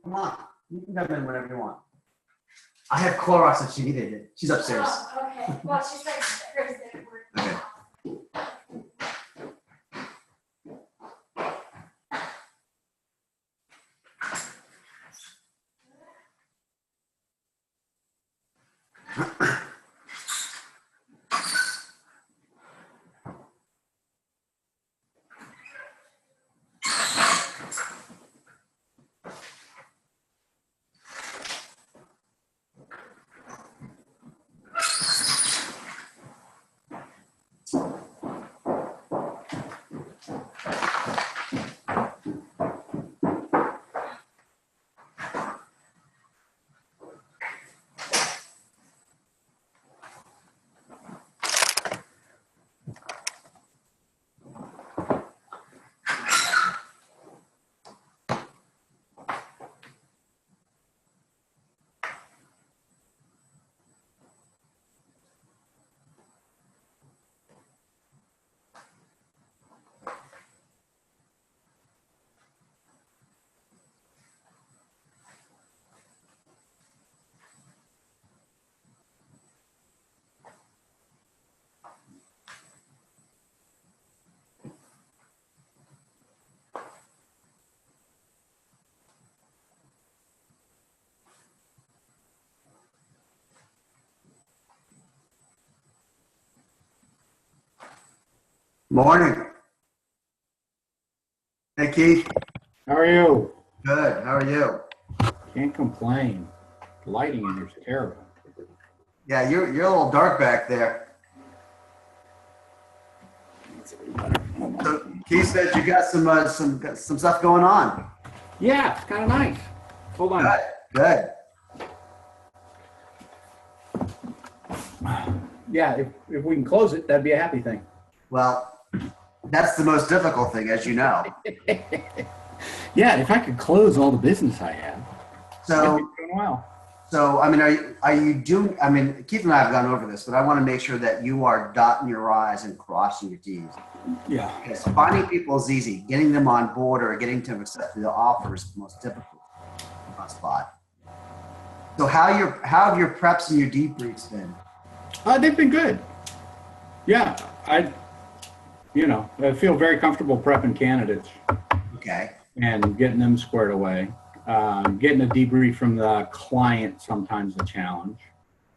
Come on. You can come in whenever you want. I have Clorox if she needed it. She's upstairs. Oh, okay. Well, she's like Thursday at work. Okay. Morning. Hey, Keith. How are you? Good. How are you? Can't complain. The lighting in here's terrible. Yeah, you're a little dark back there. So Keith said you got some stuff going on. Yeah, it's kind of nice. Hold on. Good. Yeah, if we can close it, that'd be a happy thing. Well, that's the most difficult thing, as you know. Yeah, if I could close all the business I have, So, I'd be doing well. I mean, are you doing? I mean, Keith and I have gone over this, but I want to make sure that you are dotting your I's and crossing your T's. Yeah. Because finding people is easy. Getting them on board or getting them to accept the offer is the most difficult spot. So, how have your preps and your debriefs been? They've been good. Yeah, I feel very comfortable prepping candidates Okay. and getting them squared away. Getting a debrief from the client sometimes a challenge.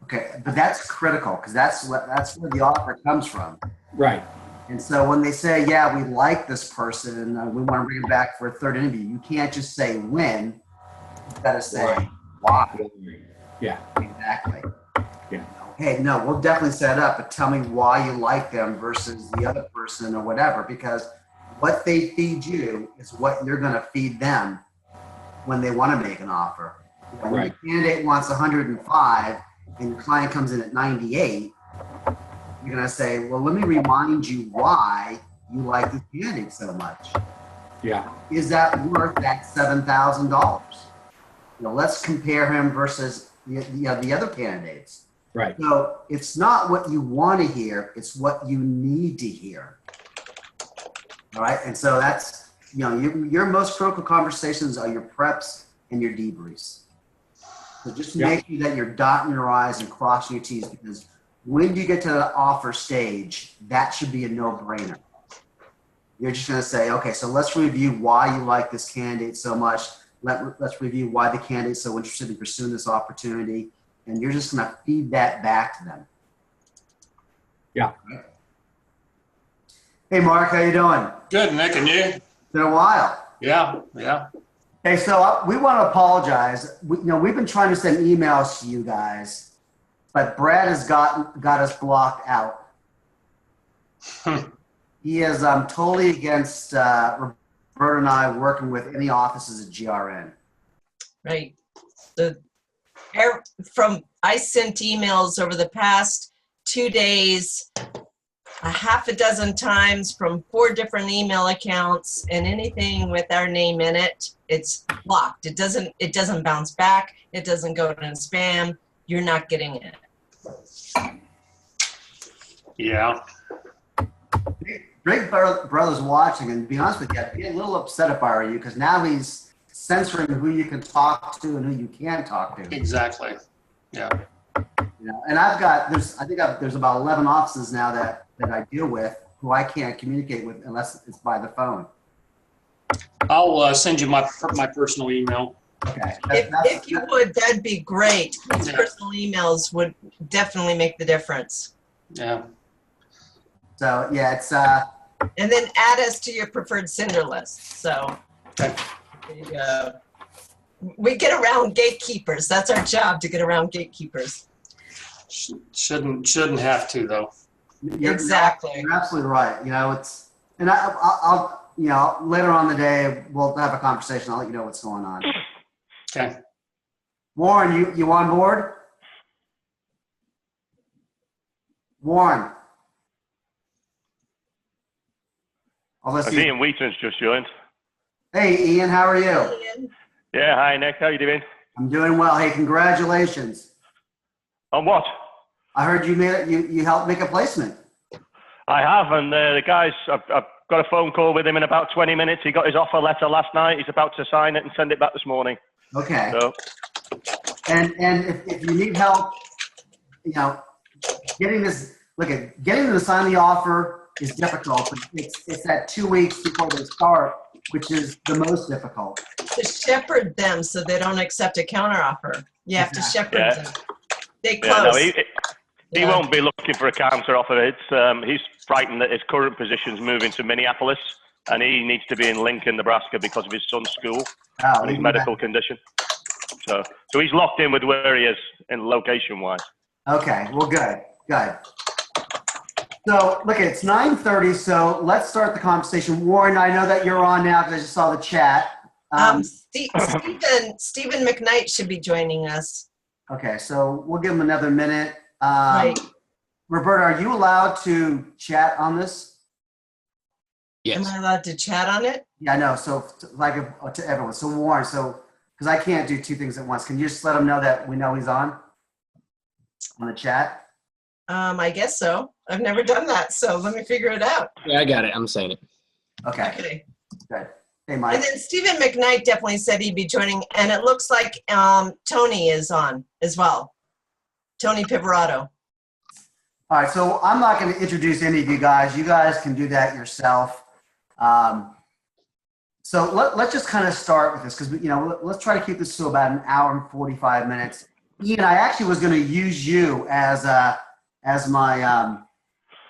Okay, but that's critical because that's where the offer comes from. Right. And so when they say, "Yeah, we like this person, we want to bring them back for a third interview," you can't just say when. You got to say Right. why. Yeah. Exactly. Yeah. Hey, no, we'll definitely set it up, but tell me why you like them versus the other person or whatever, because what they feed you is what you're going to feed them when they want to make an offer. When Right. the candidate wants 105 and your client comes in at 98, you're going to say, well, let me remind you why you like this candidate so much. Yeah. Is that worth that $7,000? Let's compare him versus the other candidates. Right. So it's not what you want to hear, it's what you need to hear. All right. And so that's, your most critical conversations are your preps and your debriefs. So just make sure that you're dotting your I's and crossing your T's, because when you get to the offer stage, that should be a no-brainer. You're just going to say, okay, so let's review why you like this candidate so much. Let's review why the candidate's so interested in pursuing this opportunity. And you're just going to feed that back to them. Yeah. Hey, Mark, how you doing? Good, Nick, and you? It's been a while. Yeah. Hey, so we want to apologize. We've been trying to send emails to you guys, but Brad has got us blocked out. He is totally against Roberta and I working with any offices at GRN. Right. I sent emails over the past 2 days, a half a dozen times from 4 different email accounts, and anything with our name in it, it's blocked. It doesn't bounce back. It doesn't go to spam. You're not getting it. Yeah. Big Brother's watching, and to be honest with you, I'd be a little upset if I were you, because now he's censoring who you can talk to and who you can't talk to. Exactly. Yeah. You know, and there's about 11 offices now that I deal with who I can't communicate with unless it's by the phone. I'll send you my personal email. Okay. If you would, that'd be great. These Yeah. personal emails would definitely make the difference. Yeah. So yeah, it's And then add us to your preferred sender list. So Okay. there you go. We get around gatekeepers. That's our job, to get around gatekeepers. Shouldn't have to though. Exactly. You're absolutely right. You know, and I'll you know, later on in the day we'll have a conversation. I'll let you know what's going on. Okay. Warren, you on board? Warren. I see Ian Wheaton's just joined. Hey, Ian, how are you? Ian, Yeah, hi Nick, how you doing? I'm doing well. Hey, congratulations. On what? I heard you helped make a placement. I have, and the guys, I've got a phone call with him in about 20 minutes. He got his offer letter last night. He's about to sign it and send it back this morning. Okay. So, And if you need help, you know, getting them to sign the offer is difficult. But it's that 2 weeks before they start, which is the most difficult. to shepherd them so they don't accept a counteroffer. You have to shepherd Yeah. them. Stay yeah, close. no, he Yeah. won't be looking for a counter offer. It's he's frightened that his current position's moving to Minneapolis, and he needs to be in Lincoln, Nebraska, because of his son's school Oh, and his medical condition. So he's locked in with where he is in location-wise. Okay, well, good. So, look, it's 9:30, so let's start the conversation. Warren, I know that you're on now because I just saw the chat. Stephen McKnight should be joining us. Okay, so we'll give him another minute. Right. Roberta, are you allowed to chat on this? Am I allowed to chat on it? Yeah, I know. So, to everyone. So, Warren, because I can't do two things at once, can you just let him know that we know he's on the chat? I guess so. I've never done that, so let me figure it out. Yeah, I got it. I'm saying it. Okay, Okay. good. Hey, Mike. And then Stephen McKnight definitely said he'd be joining, and it looks like Tony is on as well. Tony Pivarato. All right, so I'm not going to introduce any of you guys. You guys can do that yourself. So let's just kind of start with this because, you know, let's try to keep this to about an hour and 45 minutes. Ian, I actually was going to use you as my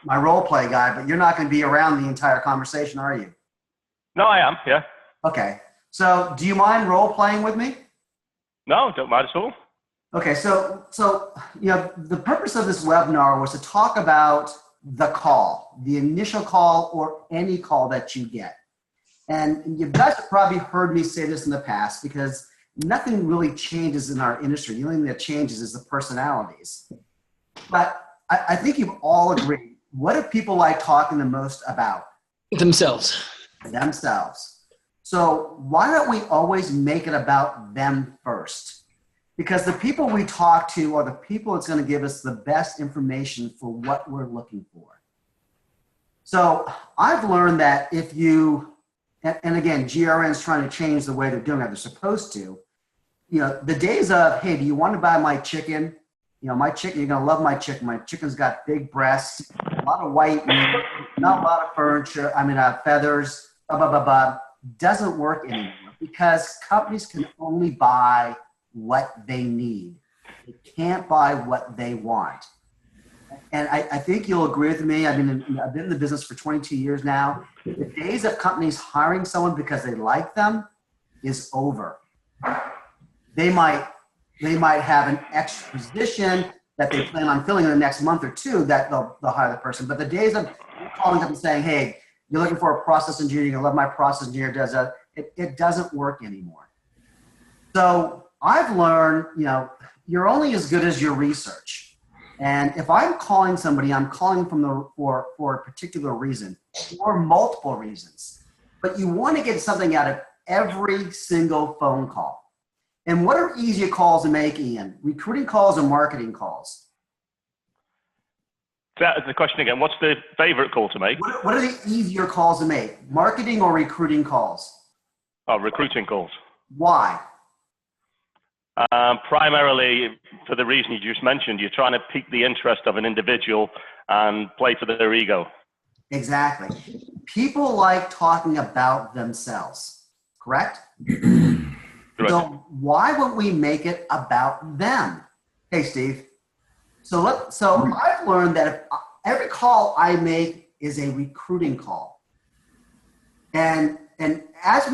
my role play guy, but you're not going to be around the entire conversation, are you? No, I am, yeah. Okay. So do you mind role playing with me? No, don't mind at all. Okay, so you know, the purpose of this webinar was to talk about the call, the initial call or any call that you get. And you guys have probably heard me say this in the past because nothing really changes in our industry. The only thing that changes is the personalities. But I think you've all agreed. What do people like talking the most about? Themselves. Themselves. So why don't we always make it about them first? Because the people we talk to are the people that's going to give us the best information for what we're looking for. So I've learned that if you, and again, GRN is trying to change the way they're doing it. They're supposed to. You know, the days of, hey, do you want to buy my chicken? You know, my chicken, you're going to love my chicken. My chicken's got big breasts, a lot of white meat, not a lot of furniture, feathers, blah, blah, blah, blah. Doesn't work anymore because companies can only buy what they need. They can't buy what they want. And I think you'll agree with me. I've been in the business for 22 years now. The days of companies hiring someone because they like them is over. They might have an extra position that they plan on filling in the next month or two that they'll hire the person. But the days of calling up and saying, hey, you're looking for a process engineer, you're gonna love my process engineer, it doesn't work anymore. So I've learned, you know, you're only as good as your research. And if I'm calling somebody, I'm calling for a particular reason or multiple reasons. But you want to get something out of every single phone call. And what are easier calls to make, Ian? Recruiting calls or marketing calls? That is the question again. What's the favorite call to make? What are the easier calls to make? Marketing or recruiting calls? Oh, recruiting calls. Why? Primarily for the reason you just mentioned, you're trying to pique the interest of an individual and play to their ego. Exactly. People like talking about themselves, correct? Correct. So why wouldn't we make it about them? Hey, Steve. So I've learned that if every call I make is a recruiting call. And as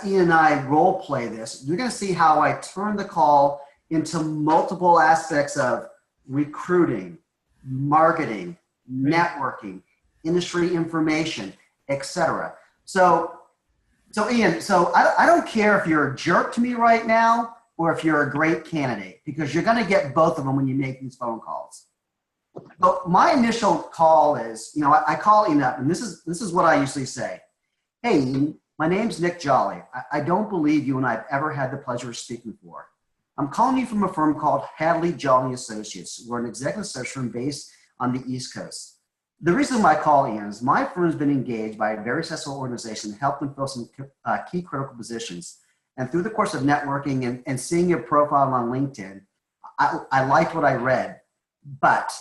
Ian and I role play this, you're going to see how I turn the call into multiple aspects of recruiting, marketing, networking, industry information, etc. So Ian, I don't care if you're a jerk to me right now or if you're a great candidate, because you're going to get both of them when you make these phone calls. But my initial call is, I call Ian up, and this is what I usually say. Hey, Ian, my name's Nick Jolly. I don't believe you and I've ever had the pleasure of speaking before. I'm calling you from a firm called Hadley Jolly Associates. We're an executive search firm based on the East Coast. The reason why I call Ian is my firm's been engaged by a very successful organization to help them fill some key critical positions. And through the course of networking and seeing your profile on LinkedIn, I liked what I read. But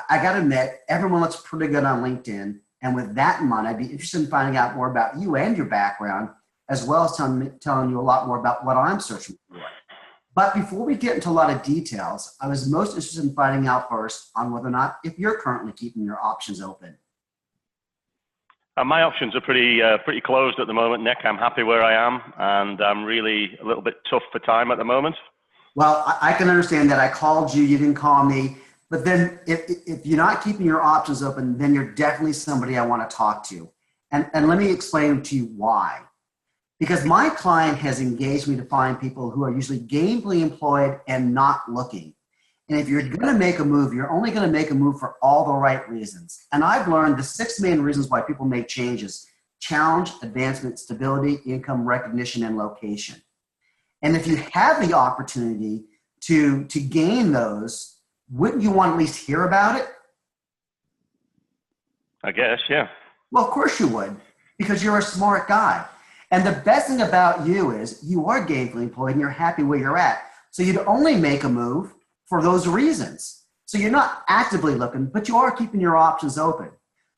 I got to admit, everyone looks pretty good on LinkedIn. And with that in mind, I'd be interested in finding out more about you and your background, as well as telling you a lot more about what I'm searching for. But before we get into a lot of details, I was most interested in finding out first on whether or not if you're currently keeping your options open. My options are pretty closed at the moment, Nick. I'm happy where I am, and I'm really a little bit tough for time at the moment. Well, I can understand that. I called you, you didn't call me. But then if you're not keeping your options open, then you're definitely somebody I want to talk to. And let me explain to you why. Because my client has engaged me to find people who are usually gainfully employed and not looking. And if you're going to make a move, you're only going to make a move for all the right reasons. And I've learned the 6 main reasons why people make changes: challenge, advancement, stability, income, recognition, and location. And if you have the opportunity to gain those, wouldn't you want to at least hear about it? I guess, yeah. Well, of course you would, because you're a smart guy. And the best thing about you is you are gainfully employed and you're happy where you're at. So you'd only make a move for those reasons. So you're not actively looking, but you are keeping your options open.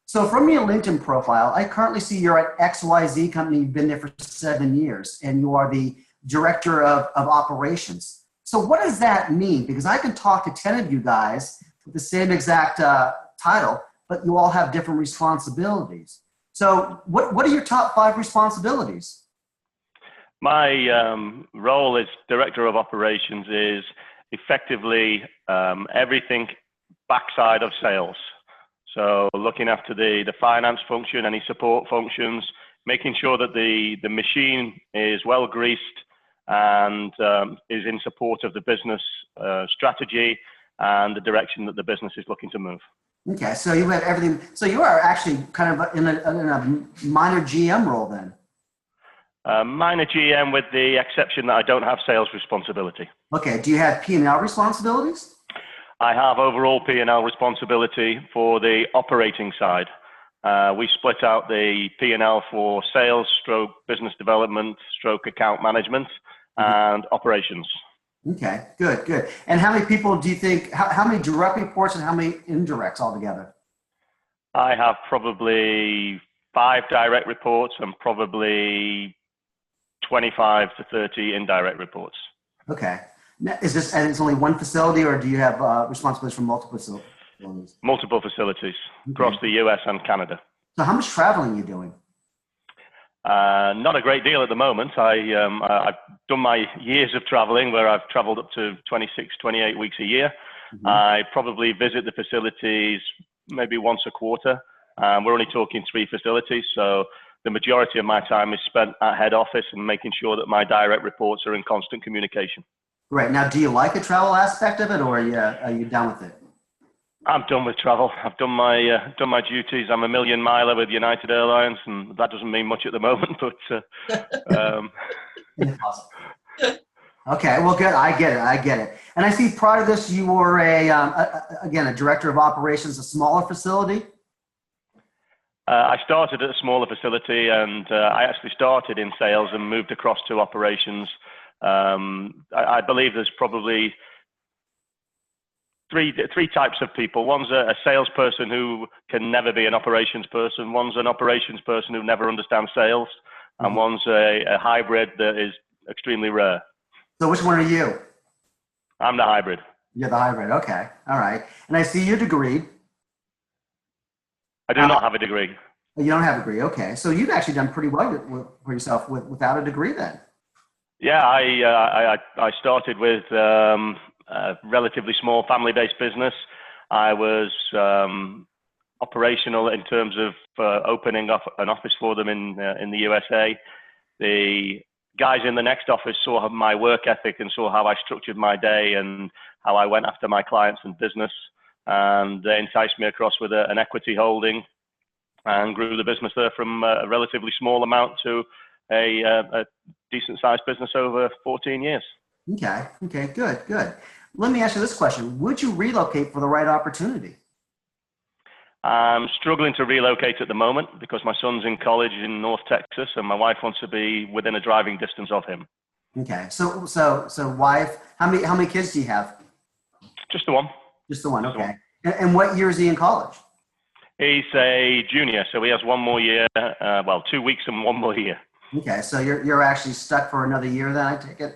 So from your LinkedIn profile, I currently see you're at XYZ company. You've been there for 7 years and you are the director of operations. So what does that mean? Because I can talk to 10 of you guys with the same exact title, but you all have different responsibilities. So what are your top 5 responsibilities? My role as director of operations is effectively everything backside of sales. So looking after the finance function, any support functions, making sure that the machine is well greased and is in support of the business strategy and the direction that the business is looking to move. Okay, so you have everything. So you are actually kind of in a minor GM role then. Minor GM with the exception that I don't have sales responsibility. Okay, do you have P&L responsibilities? I have overall P&L responsibility for the operating side. We split out the P&L for sales, stroke business development, stroke account management, and operations. Okay, good. And how many people do you think, how many direct reports and how many indirects altogether? I have probably 5 direct reports and probably 25 to 30 indirect reports. Okay. Now, is this, and it's only one facility, or do you have responsibilities for multiple facilities? Multiple facilities across the US and Canada. So how much traveling are you doing? Not a great deal at the moment. I've done my years of traveling where I've traveled up to 26, 28 weeks a year. Mm-hmm. I probably visit the facilities maybe once a quarter. We're only talking 3 facilities. So the majority of my time is spent at head office and making sure that my direct reports are in constant communication. Right. Now, do you like the travel aspect of it, or are you done with it? I'm done with travel. I've done my duties. I'm a million miler with United Airlines, and that doesn't mean much at the moment. But okay, well, good. I get it. And I see prior to this, you were a director of operations, a smaller facility. I started at a smaller facility, and I actually started in sales and moved across to operations. I believe there's probably three types of people. One's a salesperson who can never be an operations person. One's an operations person who never understands sales, and one's a hybrid that is extremely rare. So which one are you? I'm the hybrid. You're the hybrid. Okay. All right. And I see your degree. I do not have a degree. You don't have a degree. Okay. So you've actually done pretty well for yourself without a degree then. Yeah, I started with a relatively small family-based business. I was operational in terms of opening up an office for them in the USA. The guys in the next office saw my work ethic and saw how I structured my day and how I went after my clients and business. And they enticed me across with an equity holding and grew the business there from a relatively small amount to a decent sized business over 14 years. Okay. Okay. Good. Good. Let me ask you this question. Would you relocate for the right opportunity? I'm struggling to relocate at the moment because my son's in college in North Texas and my wife wants to be within a driving distance of him. Okay. So wife, how many kids do you have? Just the one. Just the one. Okay. And what year is he in college? He's a junior, so he has one more year, 2 weeks and one more year. Okay. So you're actually stuck for another year then, I take it?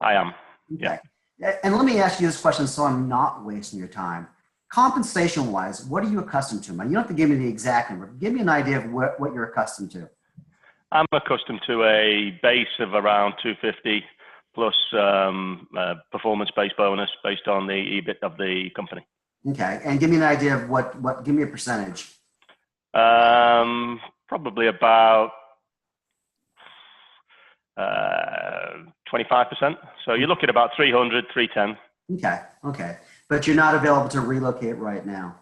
I am. Okay. Yeah. And let me ask you this question so I'm not wasting your time. Compensation-wise, what are you accustomed to? You don't have to give me the exact number. Give me an idea of what you're accustomed to. I'm accustomed to a base of around 250 plus performance-based bonus based on the EBIT of the company. Okay. And give me an idea of what give me a percentage. Probably about 25%. So you look at about 300, 310. Okay. Okay. But you're not available to relocate right now.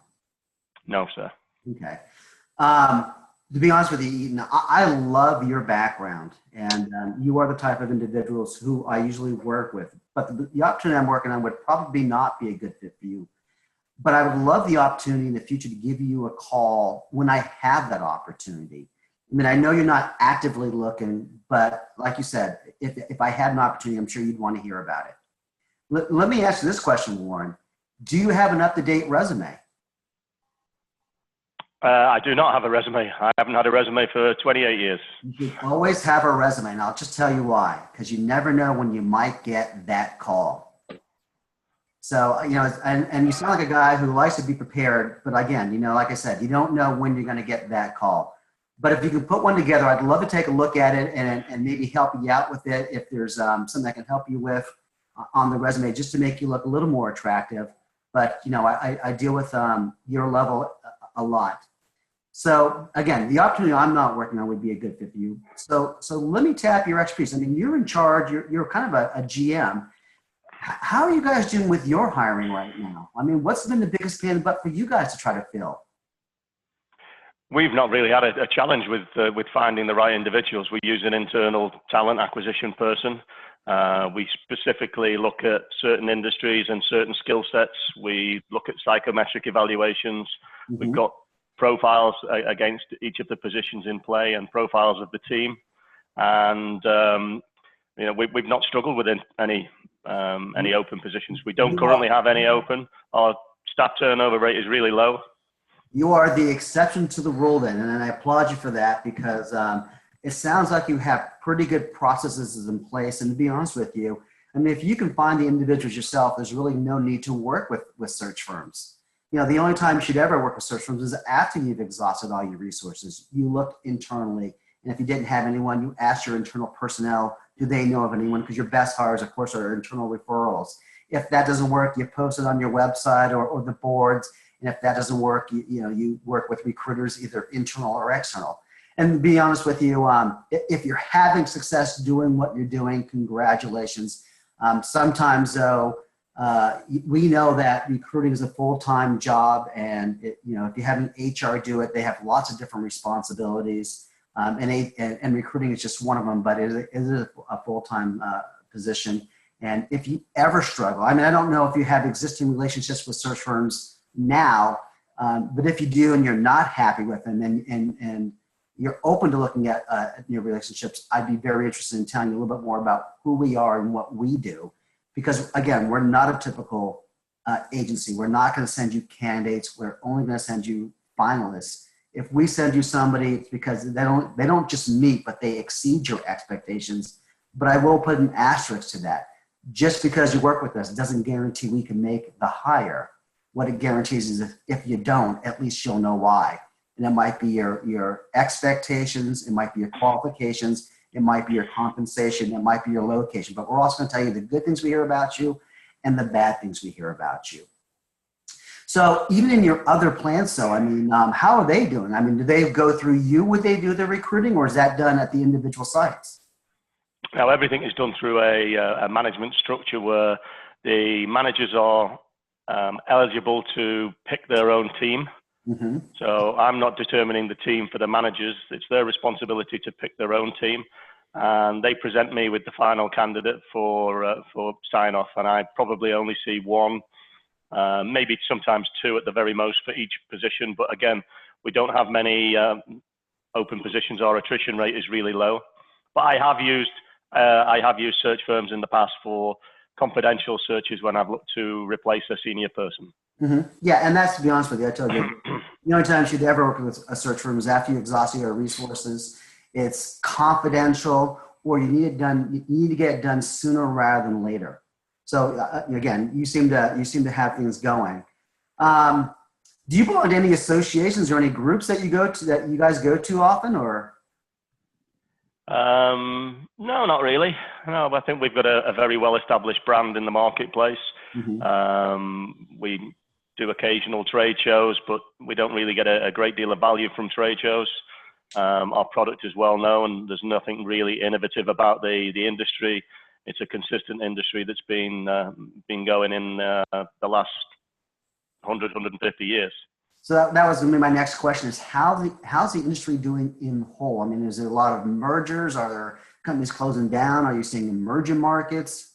No, sir. Okay. To be honest with you, Eaton, I love your background, and you are the type of individuals who I usually work with. But the opportunity I'm working on would probably not be a good fit for you. But I would love the opportunity in the future to give you a call when I have that opportunity. I mean, I know you're not actively looking, but like you said, if I had an opportunity, I'm sure you'd want to hear about it. Let me ask you this question, Warren. Do you have an up-to-date resume? I do not have a resume. I haven't had a resume for 28 years. You should always have a resume, and I'll just tell you why. Because you never know when you might get that call. So, and you sound like a guy who likes to be prepared, but again, like I said, you don't know when you're going to get that call. But if you can put one together, I'd love to take a look at it and maybe help you out with it if there's something I can help you with on the resume just to make you look a little more attractive. But, I deal with your level a lot. So again, the opportunity I'm not working on would be a good fit for you. So let me tap your expertise. I mean, you're in charge, you're kind of a GM. How are you guys doing with your hiring right now? I mean, what's been the biggest pain in the butt for you guys to try to fill? We've not really had a challenge with finding the right individuals. We use an internal talent acquisition person. We specifically look at certain industries and certain skill sets. We look at psychometric evaluations. Mm-hmm. We've got profiles against each of the positions in play and profiles of the team. And, we've not struggled with any open positions. We don't currently have any open. Our staff turnover rate is really low. You are the exception to the rule then, and I applaud you for that because it sounds like you have pretty good processes in place. And to be honest with you, I mean, if you can find the individuals yourself, there's really no need to work with search firms. The only time you should ever work with search firms is after you've exhausted all your resources. You look internally, and if you didn't have anyone, you ask your internal personnel, do they know of anyone? Because your best hires, of course, are internal referrals. If that doesn't work, you post it on your website or the boards. And if that doesn't work, you work with recruiters, either internal or external. And to be honest with you, if you're having success doing what you're doing, congratulations. Sometimes, though, we know that recruiting is a full-time job, and if you have an HR do it, they have lots of different responsibilities, and recruiting is just one of them. But it is a full-time position. And if you ever struggle, I mean, I don't know if you have existing relationships with search firms now, But if you do and you're not happy with them and you're open to looking at new relationships, I'd be very interested in telling you a little bit more about who we are and what we do. Because again, we're not a typical agency. We're not going to send you candidates. We're only going to send you finalists. If we send you somebody, it's because they don't just meet, but they exceed your expectations. But I will put an asterisk to that. Just because you work with us doesn't guarantee we can make the hire. What it guarantees is if you don't, at least you'll know why. And it might be your expectations, it might be your qualifications, it might be your compensation, it might be your location. But we're also going to tell you the good things we hear about you and the bad things we hear about you. So even in your other plants, though, I mean, how are they doing? I mean, do they go through you? Would they do the recruiting, or is that done at the individual sites? Now, everything is done through a management structure where the managers are eligible to pick their own team. Mm-hmm. So I'm not determining the team for the managers. It's their responsibility to pick their own team. And they present me with the final candidate for sign-off. And I probably only see one, maybe sometimes two at the very most for each position. But again, we don't have many open positions. Our attrition rate is really low. But I have used search firms in the past for confidential searches when I've looked to replace a senior person. Mm-hmm. Yeah, and that's, to be honest with you, I tell you, the only time you'd ever work with a search firm is after you exhaust your resources. It's confidential, or you need it done. You need to get it done sooner rather than later. So again, you seem to have things going. Do you belong to any associations or any groups that you guys go to often, or? No, not really. No, I think we've got a very well-established brand in the marketplace. Mm-hmm. We do occasional trade shows, but we don't really get a great deal of value from trade shows. Our product is well known. There's nothing really innovative about the industry. It's a consistent industry that's been going in the last 100, 150 years. So that was going to be my next question: is how's the industry doing in whole? I mean, is there a lot of mergers? Are there companies closing down? Are you seeing emerging markets?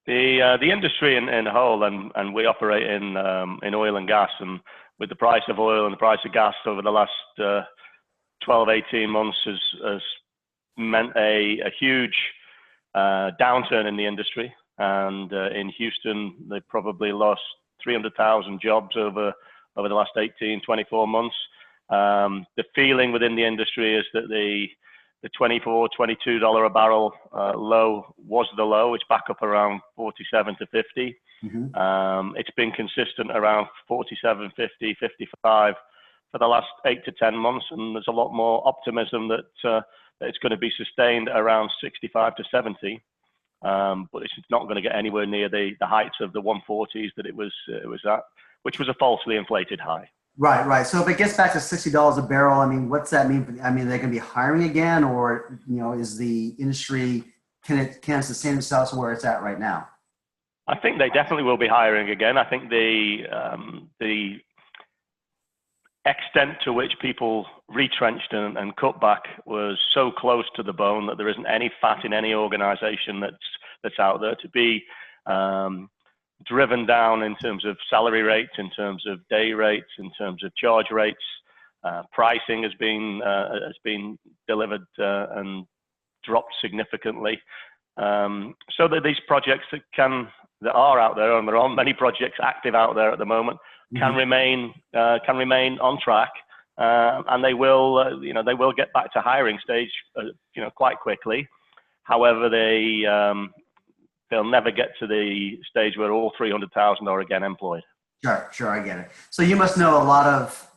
The industry in whole, and we operate in oil and gas, and with the price of oil and the price of gas over the last 12, 18 months has meant a huge downturn in the industry. And in Houston, they probably lost 300,000 jobs over the last 18, 24 months. The feeling within the industry is that the $24, $22 a barrel low was the low. It's back up around 47 to 50. Mm-hmm. It's been consistent around 47, 50, 55 for the last 8 to 10 months. And there's a lot more optimism that it's going to be sustained around 65 to 70. But it's not going to get anywhere near the heights of the 140s that it was at, which was a falsely inflated high. Right. So if it gets back to $60 a barrel, I mean, what's that mean? I mean, they're going to be hiring again, or is the industry can it sustain itself where it's at right now? I think they definitely will be hiring again. I think the extent to which people retrenched and cut back was so close to the bone that there isn't any fat in any organization that's out there to be driven down in terms of salary rates, in terms of day rates, in terms of charge rates. Pricing has been delivered and dropped significantly. So that these projects that are out there, and there aren't many projects active out there at the moment, can remain on track, and they will get back to hiring stage quite quickly. However, they'll never get to the stage where all 300,000 are again employed. Sure, I get it. So you must know a lot of,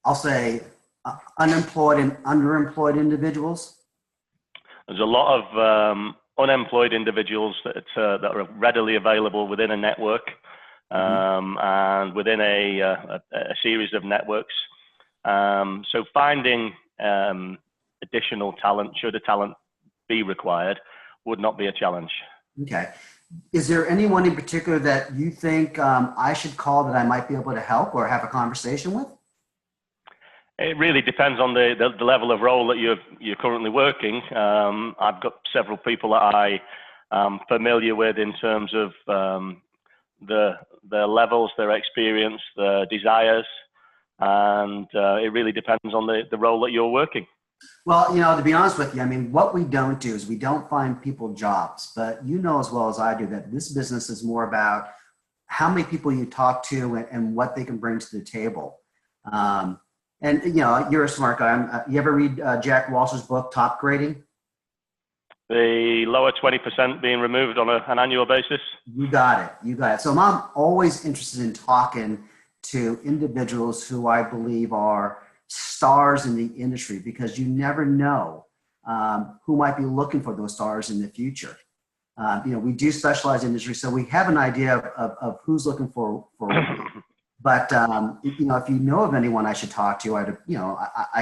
I'll say, unemployed and underemployed individuals. There's a lot of unemployed individuals that are readily available within a network. And within a series of networks. So finding additional talent, should a talent be required, would not be a challenge. Okay. Is there anyone in particular that you think I should call that I might be able to help or have a conversation with? It really depends on the level of role that you're currently working. I've got several people that I am familiar with in terms of their levels, their experience, their desires, and it really depends on the role that you're working. Well, to be honest with you, I mean, what we don't do is we don't find people jobs, but you know as well as I do that this business is more about how many people you talk to and what they can bring to the table. And you're a smart guy. You ever read Jack Walsh's book, Top Grading? The lower 20% being removed on an annual basis? You got it. So I'm always interested in talking to individuals who I believe are stars in the industry, because you never know who might be looking for those stars in the future. We do specialize in industry, so we have an idea of who's looking for but if you know of anyone I should talk to, I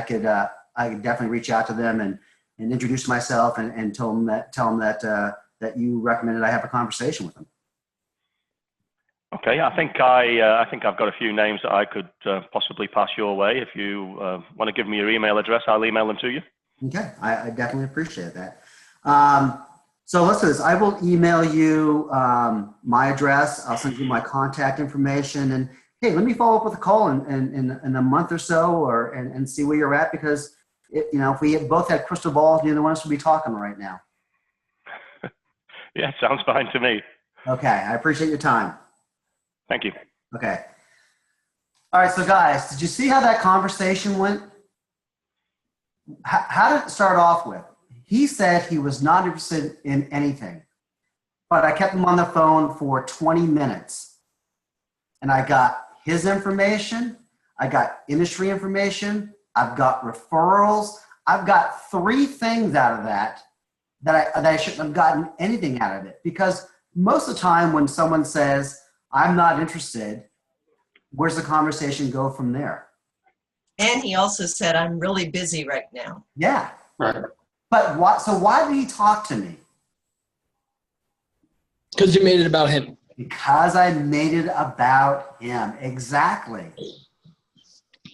could definitely reach out to them and introduce myself and tell them that you recommended I have a conversation with them. Okay, I think I've got a few names that I could possibly pass your way. If you want to give me your email address, I'll email them to you. Okay, I definitely appreciate that. So let's do this. I will email you my address. I'll send you my contact information, and hey, let me follow up with a call in a month or so, and see where you're at, because if we both had crystal balls, neither one of us would be talking right now. Yeah, sounds fine to me. Okay, I appreciate your time. Thank you. Okay. All right, so guys, did you see how that conversation went? How did it start off with? He said he was not interested in anything, but I kept him on the phone for 20 minutes. And I got his information, I got industry information, I've got referrals, I've got 3 things out of that I shouldn't have gotten anything out of it. Because most of the time when someone says, I'm not interested, where's the conversation go from there? And he also said, I'm really busy right now. Yeah. Right. But why did he talk to me? Because you made it about him. Because I made it about him. Exactly.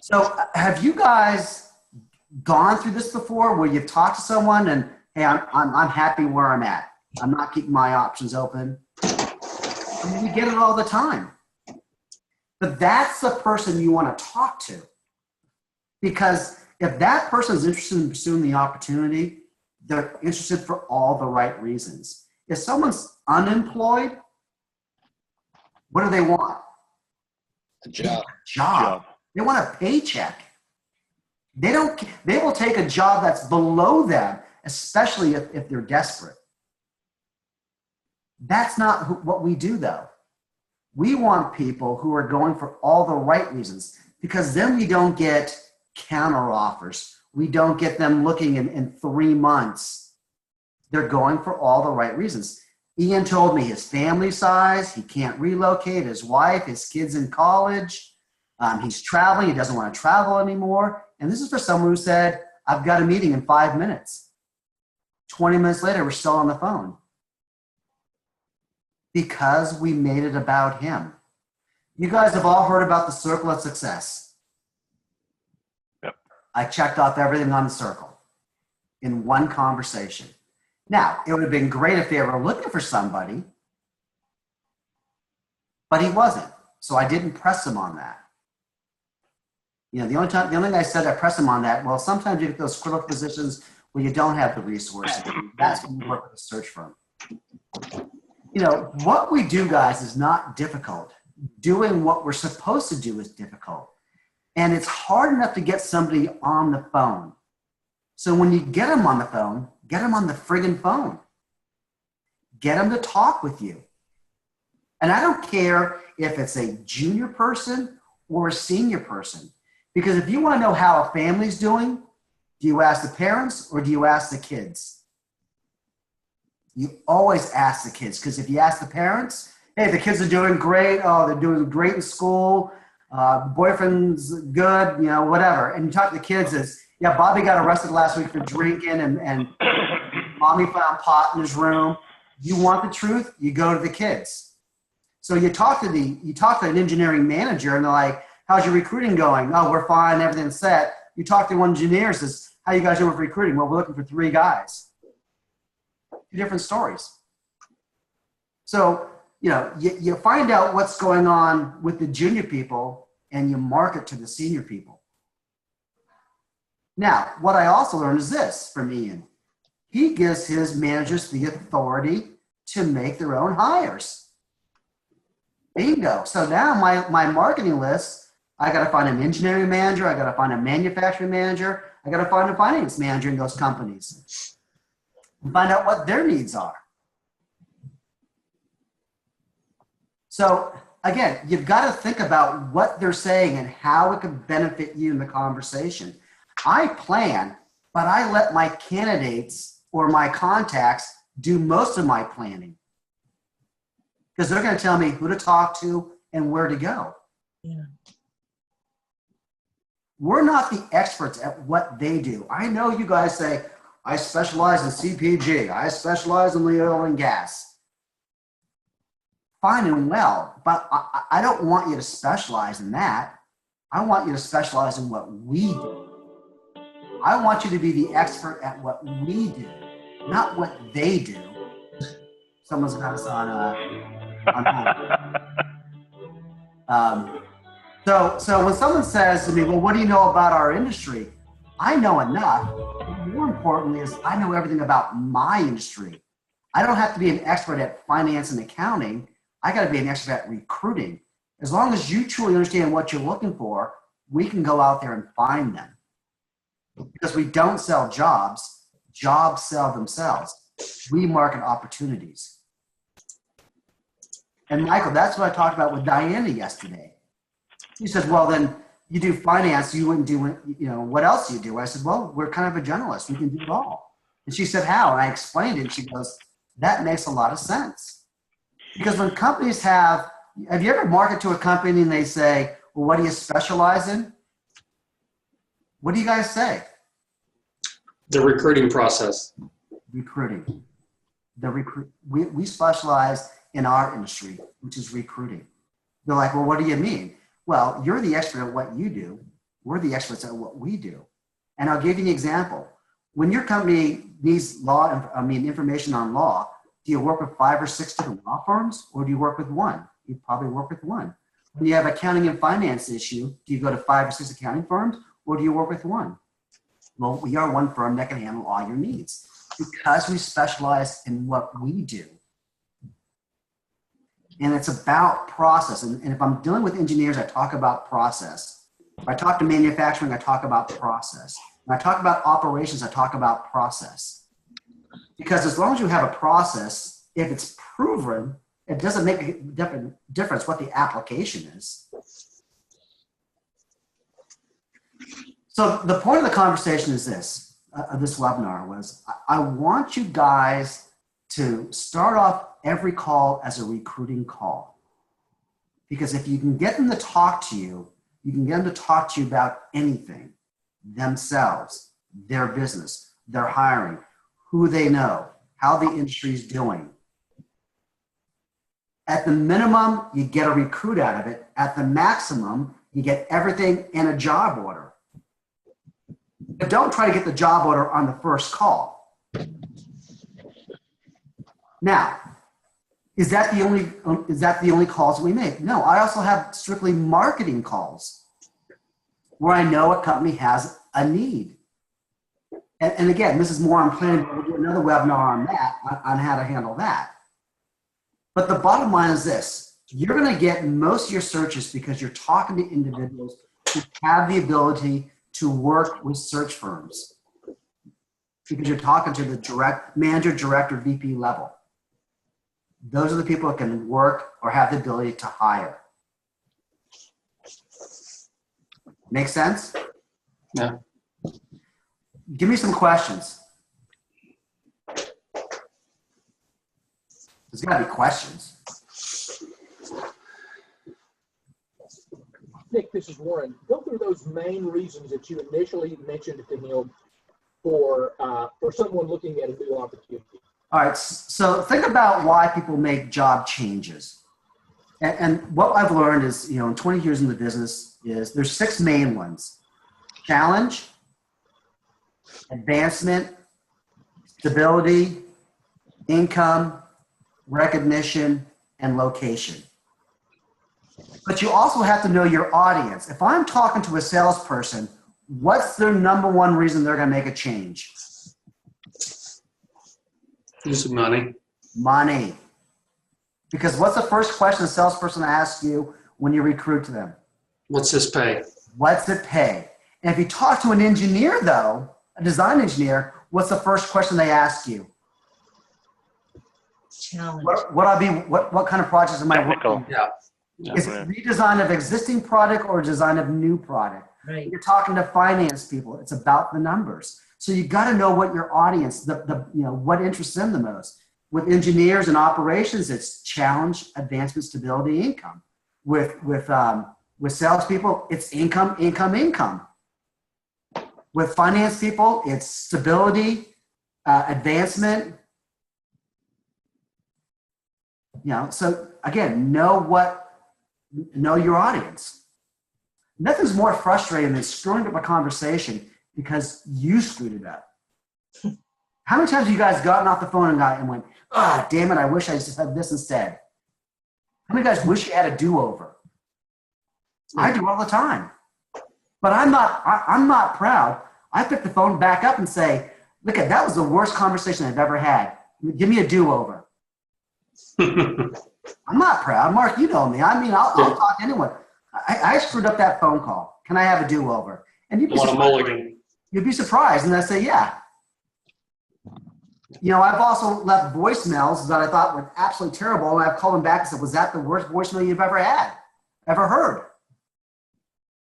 So have you guys gone through this before, where you've talked to someone and, hey, I'm happy where I'm at. I'm not keeping my options open. I mean, we get it all the time. But that's the person you want to talk to. Because if that person is interested in pursuing the opportunity, they're interested for all the right reasons. If someone's unemployed, what do they want? A job. Job. They want a paycheck. They will take a job that's below them, especially if they're desperate. That's not what we do, though. We want people who are going for all the right reasons, because then we don't get counter offers. We don't get them looking in 3 months. They're going for all the right reasons. Ian told me his family size, he can't relocate, his wife, his kids in college, he's traveling, he doesn't want to travel anymore. And this is for someone who said, I've got a meeting in 5 minutes. 20 minutes later, we're still on the phone. Because we made it about him. You guys have all heard about the circle of success. Yep. I checked off everything on the circle in one conversation. Now, it would have been great if they were looking for somebody, but he wasn't. So I didn't press him on that. The only thing I said I press him on that, well, sometimes you get those critical positions where you don't have the resources. That's when you work with a search firm. What we do, guys, is not difficult. Doing what we're supposed to do is difficult. And it's hard enough to get somebody on the phone. So when you get them on the phone, get them on the friggin' phone. Get them to talk with you. And I don't care if it's a junior person or a senior person. Because if you want to know how a family's doing, do you ask the parents or do you ask the kids? You always ask the kids, because if you ask the parents, hey, the kids are doing great. Oh, they're doing great in school. Boyfriend's good, whatever. And you talk to the kids as, yeah, Bobby got arrested last week for drinking and mommy found pot in his room. You want the truth? You go to the kids. So you talk to an engineering manager and they're like, how's your recruiting going? Oh, we're fine. Everything's set. You talk to one engineer and says, how you guys doing with recruiting? Well, we're looking for 3 guys. 2 different stories. So you find out what's going on with the junior people and you market to the senior people. Now, what I also learned is this from Ian. He gives his managers the authority to make their own hires. Bingo. So now my marketing list, I got to find an engineering manager. I got to find a manufacturing manager. I got to find a finance manager in those companies and find out what their needs are. So again, you've got to think about what they're saying and how it could benefit you in the conversation. I plan, but I let my candidates or my contacts do most of my planning because they're going to tell me who to talk to and where to go. Yeah. We're not the experts at what they do. I know you guys say, I specialize in CPG. I specialize in the oil and gas. Fine and well, but I don't want you to specialize in that. I want you to specialize in what we do. I want you to be the expert at what we do, not what they do. Someone's got us on So when someone says to me, well, what do you know about our industry? I know enough. But more importantly is I know everything about my industry. I don't have to be an expert at finance and accounting. I got to be an expert at recruiting. As long as you truly understand what you're looking for, we can go out there and find them. Because we don't sell jobs, jobs sell themselves. We market opportunities. And Michael, that's what I talked about with Diana yesterday. He said, well, then you do finance, you wouldn't do, what else do you do? I said, well, we're kind of a generalist. We can do it all. And she said, how? And I explained it. And she goes, that makes a lot of sense. Because when companies have you ever market to a company and they say, well, what do you specialize in? What do you guys say? The recruiting process. Recruiting. We specialize in our industry, which is recruiting. They're like, well, what do you mean? Well, you're the expert at what you do. We're the experts at what we do. And I'll give you an example. When your company needs information on law, do you work with 5 or 6 different law firms, or do you work with one? You probably work with one. When you have accounting and finance issue, do you go to 5 or 6 accounting firms, or do you work with one? Well, we are one firm that can handle all your needs because we specialize in what we do. And it's about process. And if I'm dealing with engineers, I talk about process. If I talk to manufacturing, I talk about process. When I talk about operations, I talk about process. Because as long as you have a process, if it's proven, it doesn't make a difference what the application is. So the point of the conversation is this, this webinar was, I want you guys to start off every call as a recruiting call. Because if you can get them to talk to you, you can get them to talk to you about anything, themselves, their business, their hiring, who they know, how the industry is doing. At the minimum, you get a recruit out of it. At the maximum, you get everything in a job order. But don't try to get the job order on the first call. Now, is that the only calls we make? No, I also have strictly marketing calls where I know a company has a need. And again, this is more on planning, but we'll do another webinar on that, on how to handle that. But the bottom line is this, you're gonna get most of your searches because you're talking to individuals who have the ability to work with search firms. Because you're talking to the direct manager, director, VP level. Those are the people that can work or have the ability to hire. Make sense? Yeah. Give me some questions. There's got to be questions. Nick, this is Warren. Go through those main reasons that you initially mentioned to him for someone looking at a new opportunity. All right, so think about why people make job changes. And what I've learned is, in 20 years in the business, is there's 6 main ones. Challenge, advancement, stability, income, recognition, and location. But you also have to know your audience. If I'm talking to a salesperson, what's their number one reason they're going to make a change? Use of money. Money. Because what's the first question a salesperson asks you when you recruit to them? What's this pay? What's it pay? And if you talk to an engineer, though, a design engineer, what's the first question they ask you? Challenge. What kind of projects am I Technical. working? Yeah. Is it redesign of existing product or design of new product? Right. You're talking to finance people. It's about the numbers. So you got to know what your audience, what interests them the most. With engineers and operations, it's challenge, advancement, stability, income. With salespeople, it's income, income, income. With finance people, it's stability, advancement. So again, know your audience. Nothing's more frustrating than screwing up a conversation because you screwed it up. How many times have you guys gotten off the phone and went, "Ah, damn it, I wish I just had this instead"? How many guys wish you had a do-over? I do all the time. But I'm not proud. I pick the phone back up and say, "Look, that was the worst conversation I've ever had. Give me a do-over." I'm not proud. Mark, you know me. I mean, I'll talk to anyone. I screwed up that phone call. Can I have a do-over? And you'd be Want a surprised. mulligan. You'd be surprised. And I say, yeah. I've also left voicemails that I thought were absolutely terrible. And I've called them back and said, was that the worst voicemail you've ever heard?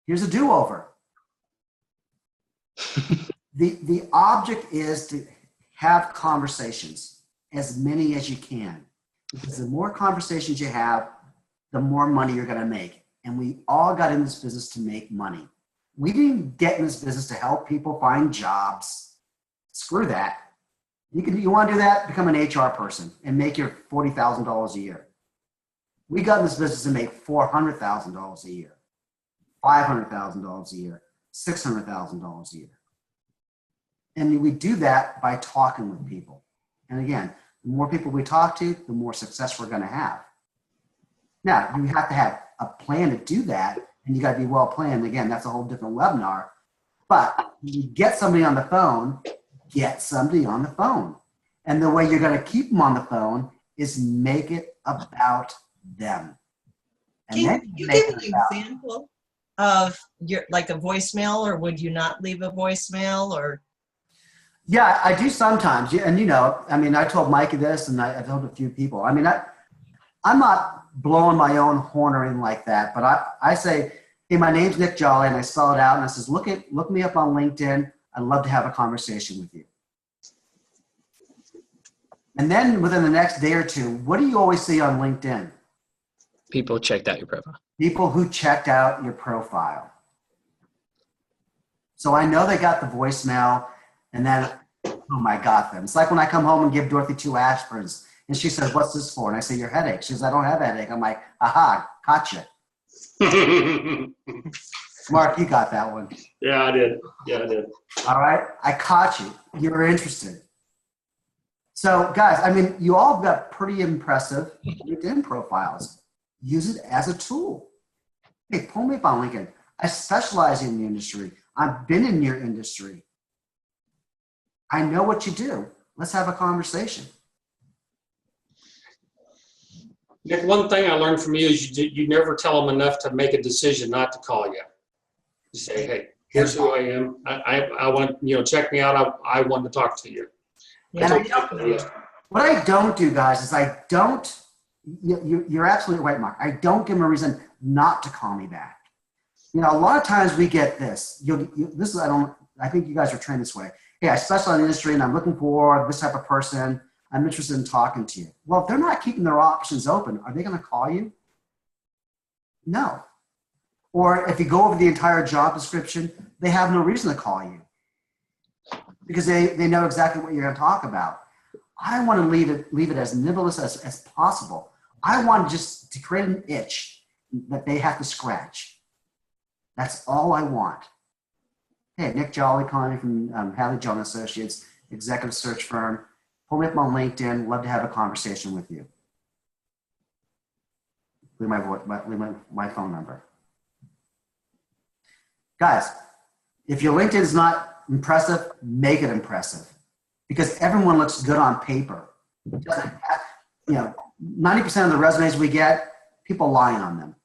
Here's a do-over. The object is to have conversations, as many as you can. Because the more conversations you have, the more money you're going to make. And we all got in this business to make money. We didn't get in this business to help people find jobs. Screw that. You want to do that? Become an HR person and make your $40,000 a year. We got in this business to make $400,000 a year, $500,000 a year, $600,000 a year. And we do that by talking with people. And again, the more people we talk to, the more success we're going to have. Now, you have to have a plan to do that, and you got to be well planned. Again, that's a whole different webinar. But you get somebody on the phone, get somebody on the phone. And the way you're going to keep them on the phone is make it about them. And Can then you make give an it about- example of like a voicemail, or would you not leave a voicemail, or? Yeah, I do sometimes. And I told Mikey this, and I told a few people. I mean, I'm not blowing my own horn or anything like that, but I say, hey, my name's Nick Jolly, and I spell it out, and I says, look me up on LinkedIn. I'd love to have a conversation with you. And then within the next day or two, what do you always see on LinkedIn? People checked out your profile. People who checked out your profile. So I know they got the voicemail, and then, boom, I got them. It's like when I come home and give Dorothy 2 aspirins, and she says, what's this for? And I say, your headache. She says, I don't have a headache. I'm like, aha, caught you. Mark, you got that one. Yeah, I did. All right, I caught you. You were interested. So, guys, I mean, you all got pretty impressive LinkedIn profiles. Use it as a tool. Hey, pull me up on LinkedIn. I specialize in the industry. I've been in your industry. I know what you do. Let's have a conversation. Nick, one thing I learned from you is you never tell them enough to make a decision not to call you. You say, hey, here's who I am. I want, check me out. I want to talk to you. And what I don't do, guys, is I don't, you're absolutely right, Mark. I don't give them a reason not to call me back. A lot of times we get this. I think you guys are trained this way. Hey, I specialize in the industry and I'm looking for this type of person. I'm interested in talking to you. Well, if they're not keeping their options open, are they going to call you? No. Or if you go over the entire job description, they have no reason to call you because they know exactly what you're going to talk about. I want to leave it as nebulous as possible. I want just to create an itch that they have to scratch. That's all I want. Hey, Nick Jolly calling from Hadley Jones Associates, executive search firm. Pull me up on LinkedIn. Love to have a conversation with you. Leave my phone number. Guys, if your LinkedIn is not impressive, make it impressive, because everyone looks good on paper. It doesn't have, 90% of the resumes we get, people lying on them.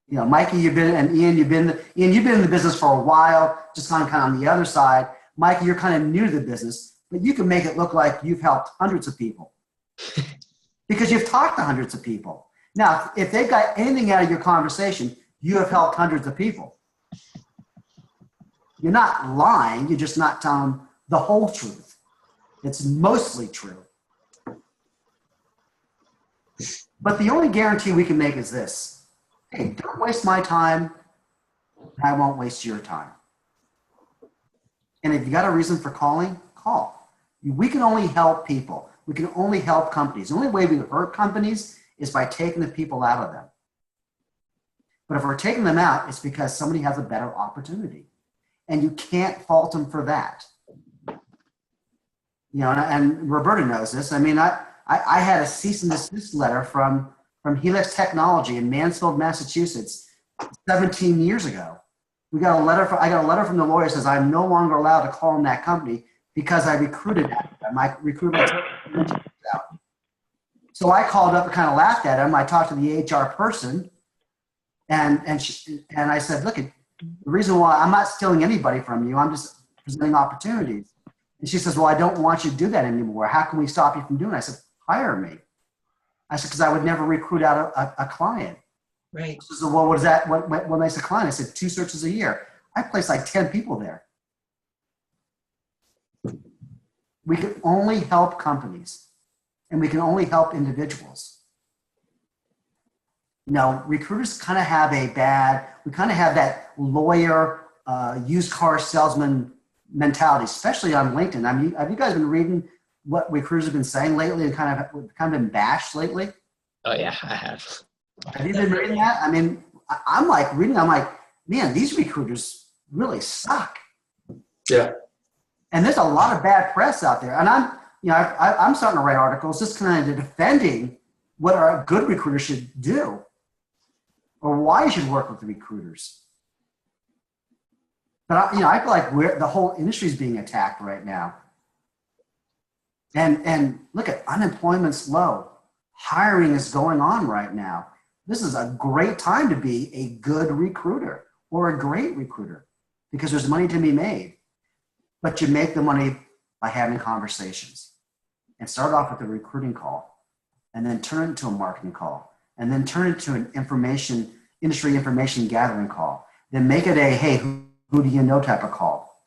Mikey, and Ian, you've been in the business for a while, just kind of on the other side. Mikey, you're kind of new to the business, but you can make it look like you've helped hundreds of people because you've talked to hundreds of people. Now, if they've got anything out of your conversation, you have helped hundreds of people. You're not lying, you're just not telling the whole truth. It's mostly true. But the only guarantee we can make is this. Hey, don't waste my time, and I won't waste your time. And if you got a reason for calling, call. We can only help people. We can only help companies. The only way we hurt companies is by taking the people out of them. But if we're taking them out, it's because somebody has a better opportunity. And you can't fault them for that. And Roberta knows this. I mean, I had a cease and desist letter from Helix Technology in Mansfield, Massachusetts, 17 years ago. I got a letter from the lawyer that says I'm no longer allowed to call in that company because I recruited them. My recruitment out. So I called up and kind of laughed at him. I talked to the HR person, and I said, look, the reason why I'm not stealing anybody from you, I'm just presenting opportunities. And she says, well, I don't want you to do that anymore. How can we stop you from doing it? I said, hire me. I said, because I would never recruit out a client. Right. She said, well, what is that? What makes a client? I said, 2 searches a year. I placed like 10 people there. We can only help companies, and we can only help individuals. Recruiters kind of have we kind of have that lawyer, used car salesman mentality, especially on LinkedIn. I mean, have you guys been reading what recruiters have been saying lately and kind of been bashed lately? Oh yeah, I have. Have you been reading that? I mean, I'm like, man, these recruiters really suck. Yeah. And there's a lot of bad press out there. And I'm starting to write articles just kind of defending what a good recruiter should do or why you should work with the recruiters. But I feel like the whole industry is being attacked right now. And look at unemployment's low. Hiring is going on right now. This is a great time to be a good recruiter or a great recruiter because there's money to be made. But you make the money by having conversations and start off with a recruiting call and then turn it into a marketing call and then turn it to an industry information gathering call. Then make it a, hey, who do you know type of call.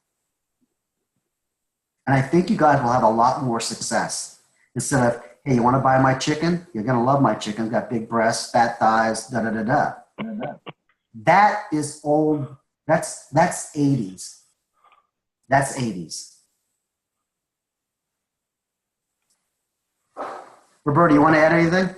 And I think you guys will have a lot more success instead of, hey, you want to buy my chicken? You're going to love my chicken. It's got big breasts, fat thighs, da-da-da-da. That is old. That's 80s. That's 80s. Roberta, you want to add anything?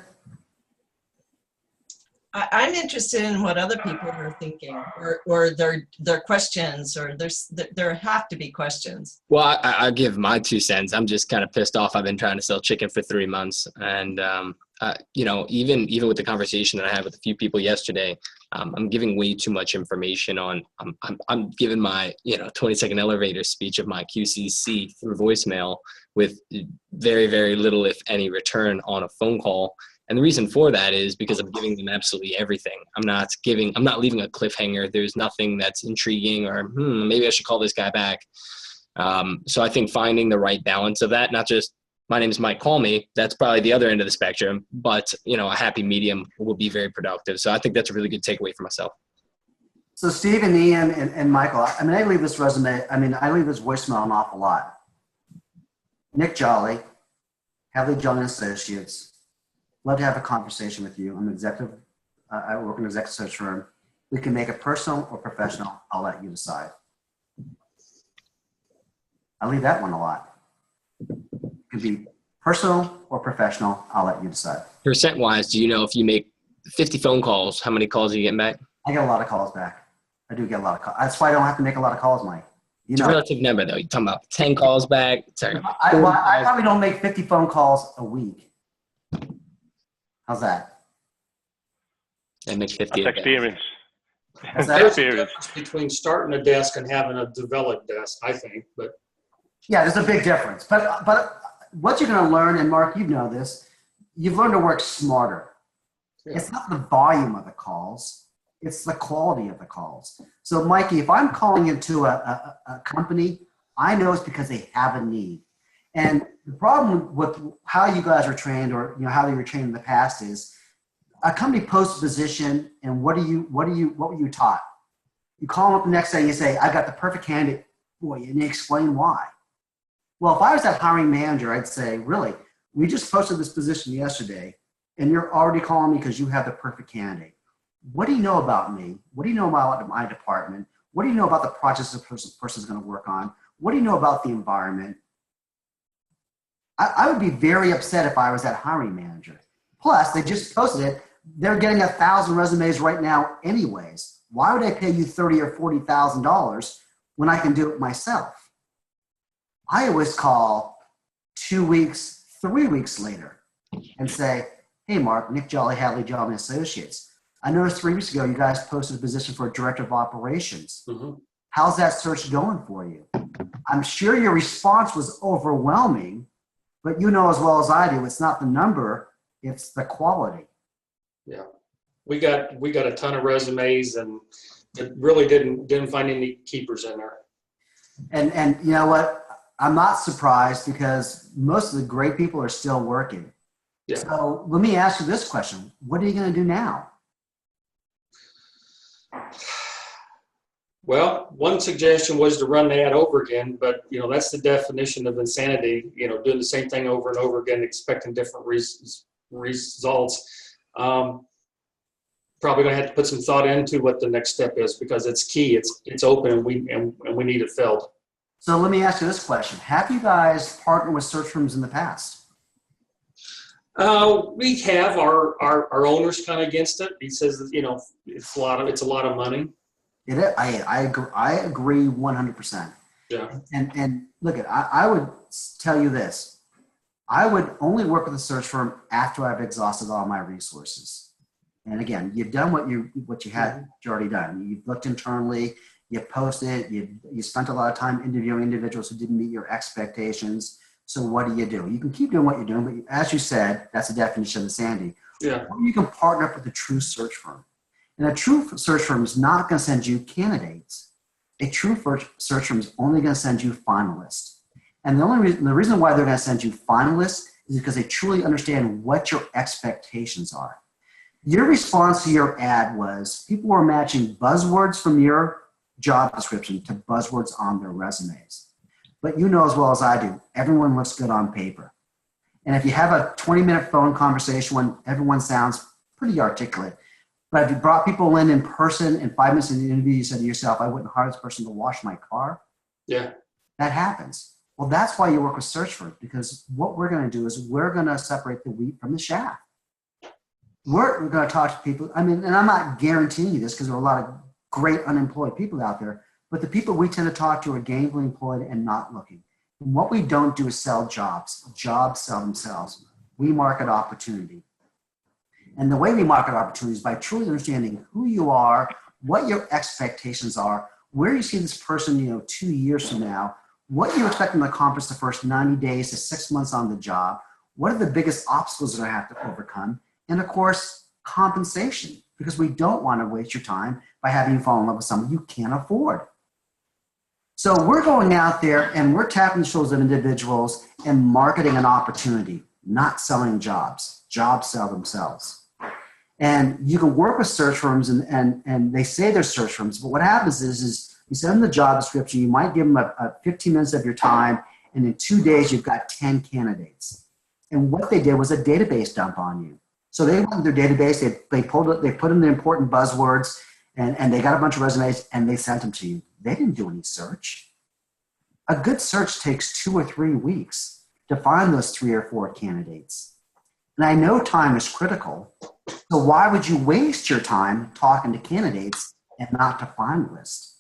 I'm interested in what other people are thinking or their questions, or there have to be questions. Well, I give my 2 cents. I'm just kind of pissed off. I've been trying to sell chicken for 3 months. And, even with the conversation that I had with a few people yesterday, I'm giving way too much information on, I'm giving my, 20-second elevator speech of my QCC through voicemail with very, very little, if any, return on a phone call. And the reason for that is because I'm giving them absolutely everything. I'm not leaving a cliffhanger. There's nothing that's intriguing or, maybe I should call this guy back. So I think finding the right balance of that, not just, my name is Mike, call me. That's probably the other end of the spectrum, but a happy medium will be very productive. So I think that's a really good takeaway for myself. So Steve and Ian and Michael, I leave this voicemail an awful lot. Nick Jolly, Hadley Jolly Associates. Love to have a conversation with you. I'm executive. I work in an executive search firm. We can make it personal or professional. I'll let you decide. I leave that one a lot. It could be personal or professional. I'll let you decide. Percent-wise, do you know if you make 50 phone calls, how many calls are you getting back? I get a lot of calls back. I do get a lot of calls. That's why I don't have to make a lot of calls, Mike. It's a relative number, though. You're talking about 10 calls back. Sorry. I probably don't make 50 phone calls a week. How's that? And make 50 That's experience. What's that? There's a Experience. difference between starting a desk and having a developed desk, I think, but Yeah, there's a big difference. But what you're going to learn, and Mark, you know this, you've learned to work smarter. Yeah. It's not the volume of the calls, it's the quality of the calls. So, Mikey, if I'm calling into a company, I know it's because they have a need. And the problem with how you guys are trained, or how you were trained in the past, is a company posts a position, and what were you taught? You call them up the next day and you say, I got the perfect candidate for you, and you explain why. Well, if I was that hiring manager, I'd say, really, we just posted this position yesterday, and you're already calling me because you have the perfect candidate. What do you know about me? What do you know about my department? What do you know about the projects the person's going to work on? What do you know about the environment? I would be very upset if I was that hiring manager. Plus, they just posted it. They're getting 1,000 resumes right now anyways. Why would I pay you $30,000 or $40,000 when I can do it myself? I always call 2 weeks, 3 weeks later and say, hey, Mark, Nick Jolly, Hadley, Jolly Associates. I noticed 3 weeks ago you guys posted a position for a director of operations. How's that search going for you? I'm sure your response was overwhelming, but you know as well as I do, it's not the number, it's the quality. yeah. We got a ton of resumes, and it really didn't find any keepers in there. And you know what? I'm not surprised because most of the great people are still working. Yeah. So let me ask you this question. What are you going to do now? Well, one suggestion was to run the ad over again, but that's the definition of insanity. Doing the same thing over and over again, expecting different results. Probably going to have to put some thought into what the next step is, because it's key. It's open, and we need it filled. So let me ask you this question. Have you guys partnered with search firms in the past? We have. Our owner's kind of against it. He says that, it's a lot of money. I agree 100%. Yeah. And look, I would tell you this. I would only work with a search firm after I've exhausted all my resources. And again, you've done what you already done. You've looked internally, you've posted, you spent a lot of time interviewing individuals who didn't meet your expectations. So what do? You can keep doing what you're doing, but as you said, that's the definition of insanity. Yeah. Or you can partner up with a true search firm. And a true search firm is not going to send you candidates. A true search firm is only going to send you finalists. And the reason why they're going to send you finalists is because they truly understand what your expectations are. Your response to your ad was people were matching buzzwords from your job description to buzzwords on their resumes. But you know as well as I do, everyone looks good on paper. And if you have a 20-minute phone conversation when everyone sounds pretty articulate, but if you brought people in person and 5 minutes in the interview, you said to yourself, I wouldn't hire this person to wash my car. Yeah. That happens. Well, that's why you work with search firms, because what we're going to do is we're going to separate the wheat from the chaff. We're going to talk to people. I mean, and I'm not guaranteeing you this because there are a lot of great unemployed people out there, but the people we tend to talk to are gainfully employed and not looking. And what we don't do is sell jobs. Jobs sell themselves. We market opportunity. And the way we market opportunity is by truly understanding who you are, what your expectations are, where you see this person, 2 years from now, what you expect them to accomplish the first 90 days to 6 months on the job, what are the biggest obstacles they're going to have to overcome, and of course, compensation, because we don't want to waste your time by having you fall in love with someone you can't afford. So we're going out there and we're tapping the shoulders of individuals and marketing an opportunity, not selling jobs. Jobs sell themselves. And you can work with search firms and they say they're search firms, but what happens is you send them the job description, you might give them a 15 minutes of your time, and in 2 days you've got 10 candidates. And what they did was a database dump on you. So they went to their database, they put in the important buzzwords, and they got a bunch of resumes and they sent them to you. They didn't do any search. A good search takes 2 or 3 weeks to find those 3 or 4 candidates. And I know time is critical. So why would you waste your time talking to candidates and not to finalists?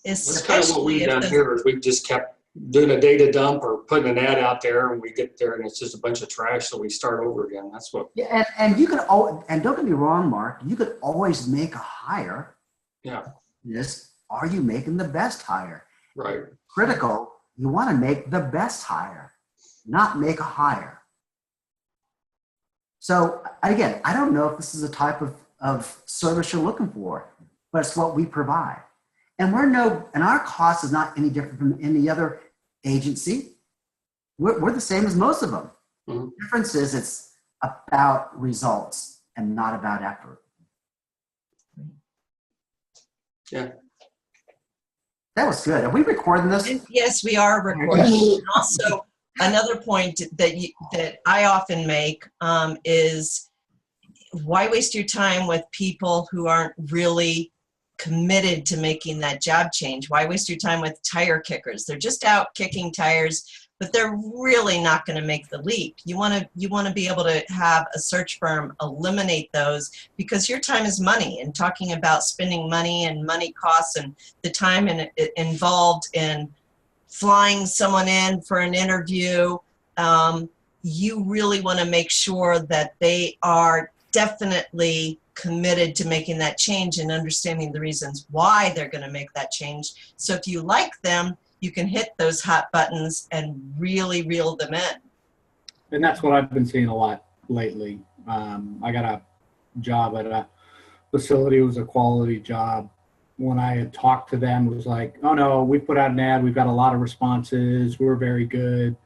That's kind of what we've done here is we've just kept doing a data dump or putting an ad out there and we get there and it's just a bunch of trash, so we start over again. That's what, Yeah, and you can and don't get me wrong, Mark, you could always make a hire. yeah, Just, are you making the best hire? right. Critical, you want to make the best hire, not make a hire. So again, I don't know if this is a type of service you're looking for, but it's what we provide. And and our cost is not any different from any other agency. We're the same as most of them. Mhm. The difference is it's about results and not about effort. Yeah. That was good. Are we recording this? And yes, we are recording. And also, another point that I often make is why waste your time with people who aren't really committed to making that job change? Why waste your time with tire kickers? They're just out kicking tires, but they're really not going to make the leap. You want to be able to have a search firm eliminate those, because your time is money. And talking about spending money and money costs and the time involved in flying someone in for an interview, you really want to make sure that they are definitely committed to making that change and understanding the reasons why they're going to make that change. So if you like them, you can hit those hot buttons and really reel them in. And that's what I've been seeing a lot lately. I got a job at a facility. It was a quality job. When I had talked to them, it was like, oh no, we put out an ad. We've got a lot of responses. We're very good.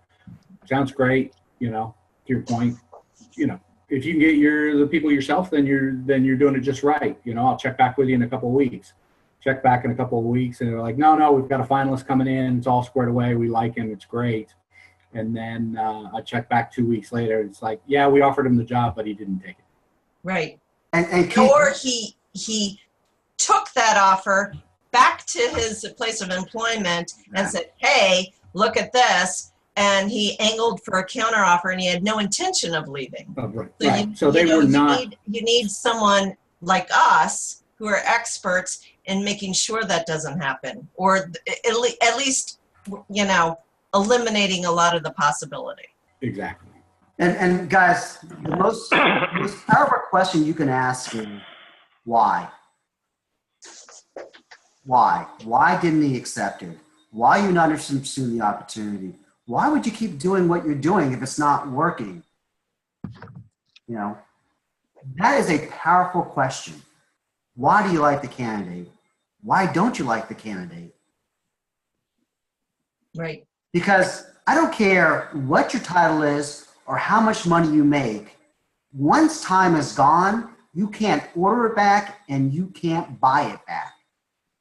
Sounds great. To your point, if you can get the people yourself, then you're doing it just right. I'll check back with you in a couple of weeks. Check back in a couple of weeks, and they're like, no, we've got a finalist coming in. It's all squared away. We like him. It's great. And then I check back 2 weeks later. It's like, yeah, we offered him the job, but he didn't take it. Right. And Keith, Or he took that offer back to his place of employment and said, hey, look at this. And he angled for a counteroffer, and he had no intention of leaving. Oh, right. So, Right. So they were not. You need someone like us who are experts in making sure that doesn't happen, or at least, eliminating a lot of the possibility. Exactly. and guys, the most powerful question you can ask is why? Why? Why didn't he accept it? Why are you not interested in pursuing the opportunity? Why would you keep doing what you're doing if it's not working? That is a powerful question. Why do you like the candidate? Why don't you like the candidate? Right. Because I don't care what your title is or how much money you make. Once time is gone, you can't order it back and you can't buy it back.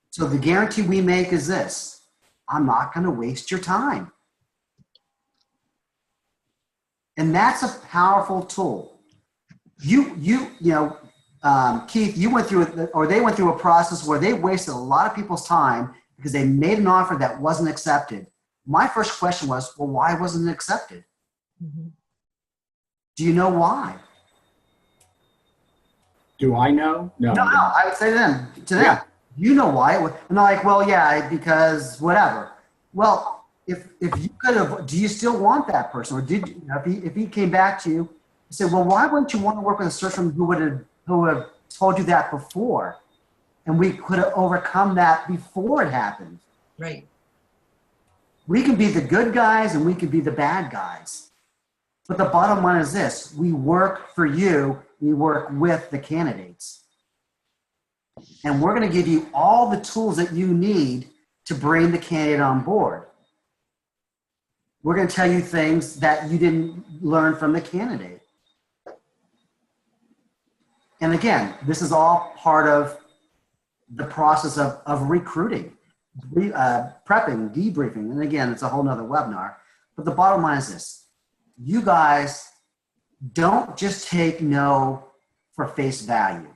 So the guarantee we make is this: I'm not going to waste your time. And that's a powerful tool. Keith, you went through, or they went through a process where they wasted a lot of people's time because they made an offer that wasn't accepted. My first question was, well, why wasn't it accepted? Mm-hmm. Do you know why? Do I know? No. No, I would say to them, Yeah. you know why? And they're like, well, yeah, because whatever. Well, if you could have, do you still want that person? Or did you, if he came back to you and said, well, why wouldn't you want to work with a search firm who would have told you that before? And we could have overcome that before it happened. Right. We can be the good guys and we can be the bad guys. But the bottom line is this: we work for you, we work with the candidates. And we're going to give you all the tools that you need to bring the candidate on board. We're going to tell you things that you didn't learn from the candidate. And again, this is all part of the process of recruiting, prepping, debriefing. And again, it's a whole nother webinar. But the bottom line is this: you guys don't just take no for face value.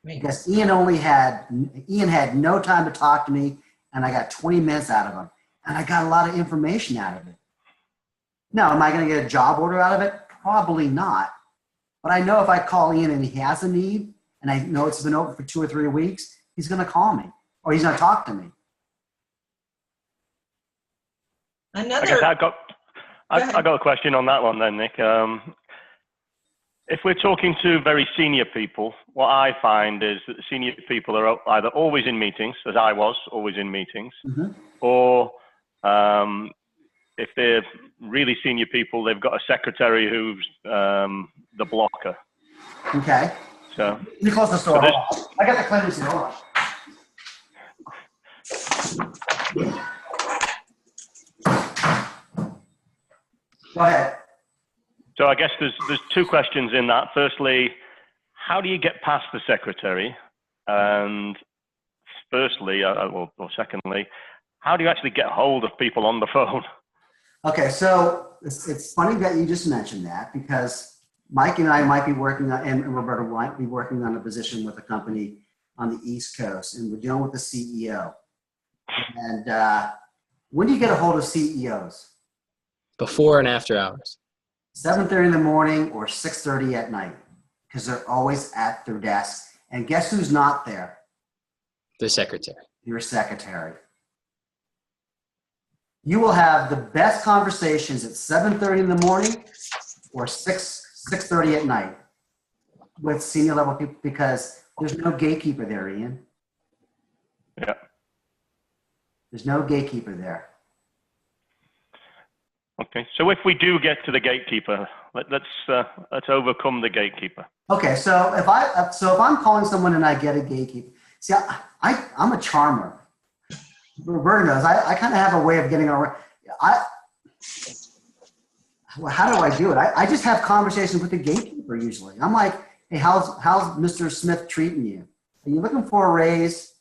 Right. Because Ian had no time to talk to me, and I got 20 minutes out of him. And I got a lot of information out of it. Now, am I going to get a job order out of it? Probably not. But I know if I call Ian and he has a need, and I know it's been open for 2 or 3 weeks, he's going to call me, or he's going to talk to me. I guess Another, I got a question on that one then, Nick. If we're talking to very senior people, what I find is that the senior people are either always in meetings, as I was always in meetings, or if they're really senior people, they've got a secretary who's the blocker. Okay. So You close the store. Hold on. I got the cleaners here. Hold on. Go ahead. So I guess there's two questions in that. Firstly, how do you get past the secretary? And firstly, or secondly, how do you actually get hold of people on the phone? Okay, so it's funny that you just mentioned that, because Mike and I might be working on, and Roberta might be working on a position with a company on the East Coast, and we're dealing with the CEO. And when do you get a hold of CEOs? Before and after hours. 7:30 in the morning or 6:30 at night, because they're always at their desks. And guess who's not there? The secretary. Your secretary. You will have the best conversations at 7:30 in the morning or 6:30 at night with senior level people, because there's no gatekeeper there, Ian. Yeah. There's no gatekeeper there. Okay. So if we do get to the gatekeeper, let's overcome the gatekeeper. Okay, so if I'm calling someone and I get a gatekeeper, see, I'm a charmer. Roberta knows. I kind of have a way of getting around. Well, how do I do it? I just have conversations with the gatekeeper usually. I'm like, hey, how's Mr. Smith treating you? Are you looking for a raise?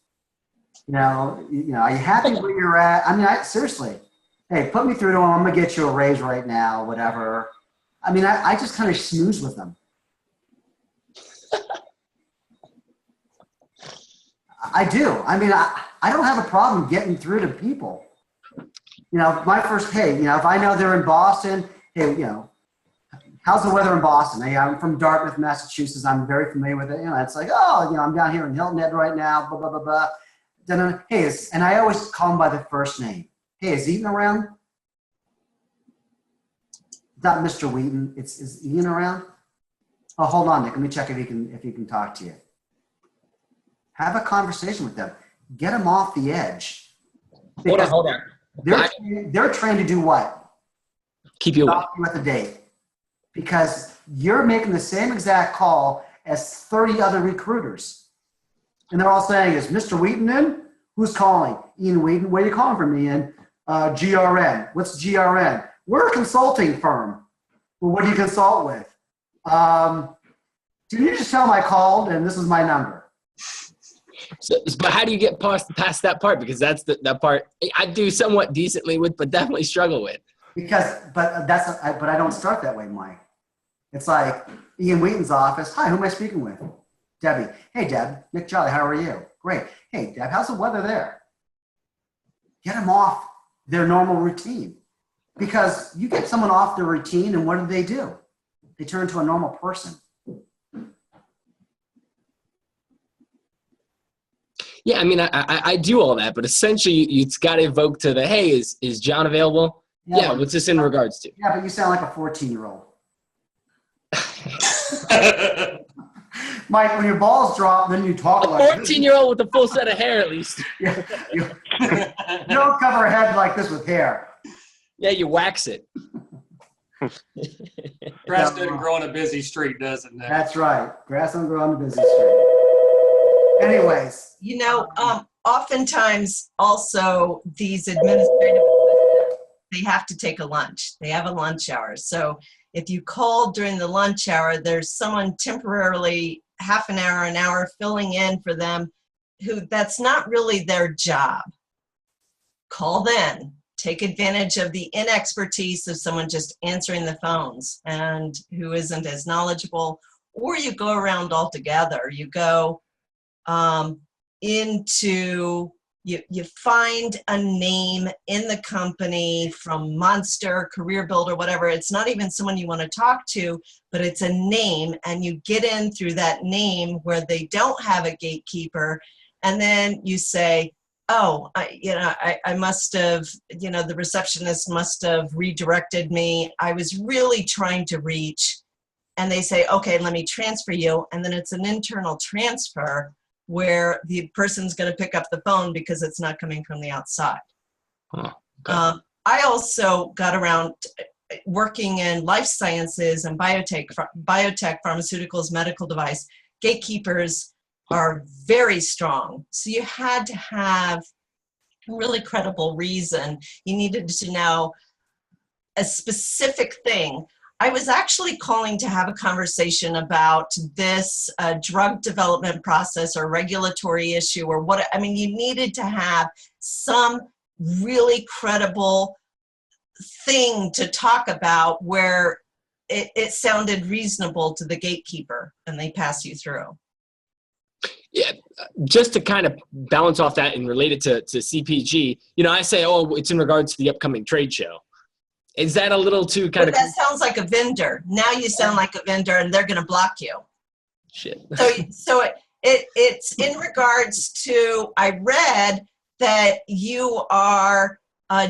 You know, are you happy where you're at? I mean, seriously, hey, put me through to him. I'm gonna get you a raise right now, whatever. I mean, I just kind of snooze with them. I do. I mean, I don't have a problem getting through to people. You know, my first, hey, you know, if I know they're in Boston, hey, you know, how's the weather in Boston? Hey, I'm from Dartmouth, Massachusetts. I'm very familiar with it. You know, it's like, oh, you know, I'm down here in Hilton Head right now, blah, blah, blah, blah. Then, hey, and I always call them by the first name. Hey, is Ian around? Not Mr. Wheaton. Is Ian around? Oh, hold on, Nick. Let me check if he can talk to you. Have a conversation with them. Get them off the edge. Hold on. They're trained to do what? Keep you away. Stop you at the date. Because you're making the same exact call as 30 other recruiters. And they're all saying, is Mr. Wheaton in? Who's calling? Ian Wheaton. Where are you calling from, Ian? GRN. What's GRN? We're a consulting firm. Well, what do you consult with? Did you just tell them I called and this is my number? So, but how do you get past that part? Because that's that part I do somewhat decently with, but definitely struggle with. But I don't start that way, Mike. It's like Ian Wheaton's office. Hi, who am I speaking with? Debbie. Hey, Deb. Nick Jolly, how are you? Great. Hey, Deb, how's the weather there? Get them off their normal routine. Because you get someone off their routine, and what do? They turn into a normal person. Yeah, I mean, I do all that, but essentially it's got to evoke to the, hey, is John available? Yeah, what's this in regards to? Yeah, but you sound like a 14-year-old. Mike, when your balls drop, then you talk like a 14-year-old with a full set of hair, at least. Yeah, you don't cover a head like this with hair. Yeah, you wax it. Grass doesn't grow on a busy street, does it? Nick? That's right. Grass don't grow on the busy street. Anyways. you know, oftentimes also these administrative assistants, they have to take a lunch. They have a lunch hour. So if you call during the lunch hour, there's someone temporarily half an hour filling in for them who that's not really their job. Call then. Take advantage of the inexpertise of someone just answering the phones and who isn't as knowledgeable, or you go around altogether. You go you find a name in the company from Monster, Career Builder, whatever. It's not even someone you want to talk to, but it's a name, and you get in through that name where they don't have a gatekeeper, and then you say, I must have, the receptionist must have redirected me. I was really trying to reach, and they say, okay, let me transfer you. And then it's an internal transfer where the person's going to pick up the phone because it's not coming from the outside. Oh, okay. I also got around working in life sciences and biotech, pharmaceuticals, medical device. Gatekeepers are very strong. So you had to have a really credible reason. You needed to know a specific thing. I was actually calling to have a conversation about this drug development process or regulatory issue or what. I mean, you needed to have some really credible thing to talk about where it sounded reasonable to the gatekeeper and they pass you through. Yeah, just to kind of balance off that and relate it to CPG, I say, oh, it's in regards to the upcoming trade show. Is that a little too kind of? That sounds like a vendor. Now you sound like a vendor, and they're going to block you. Shit. So it's in regards to. I read that you are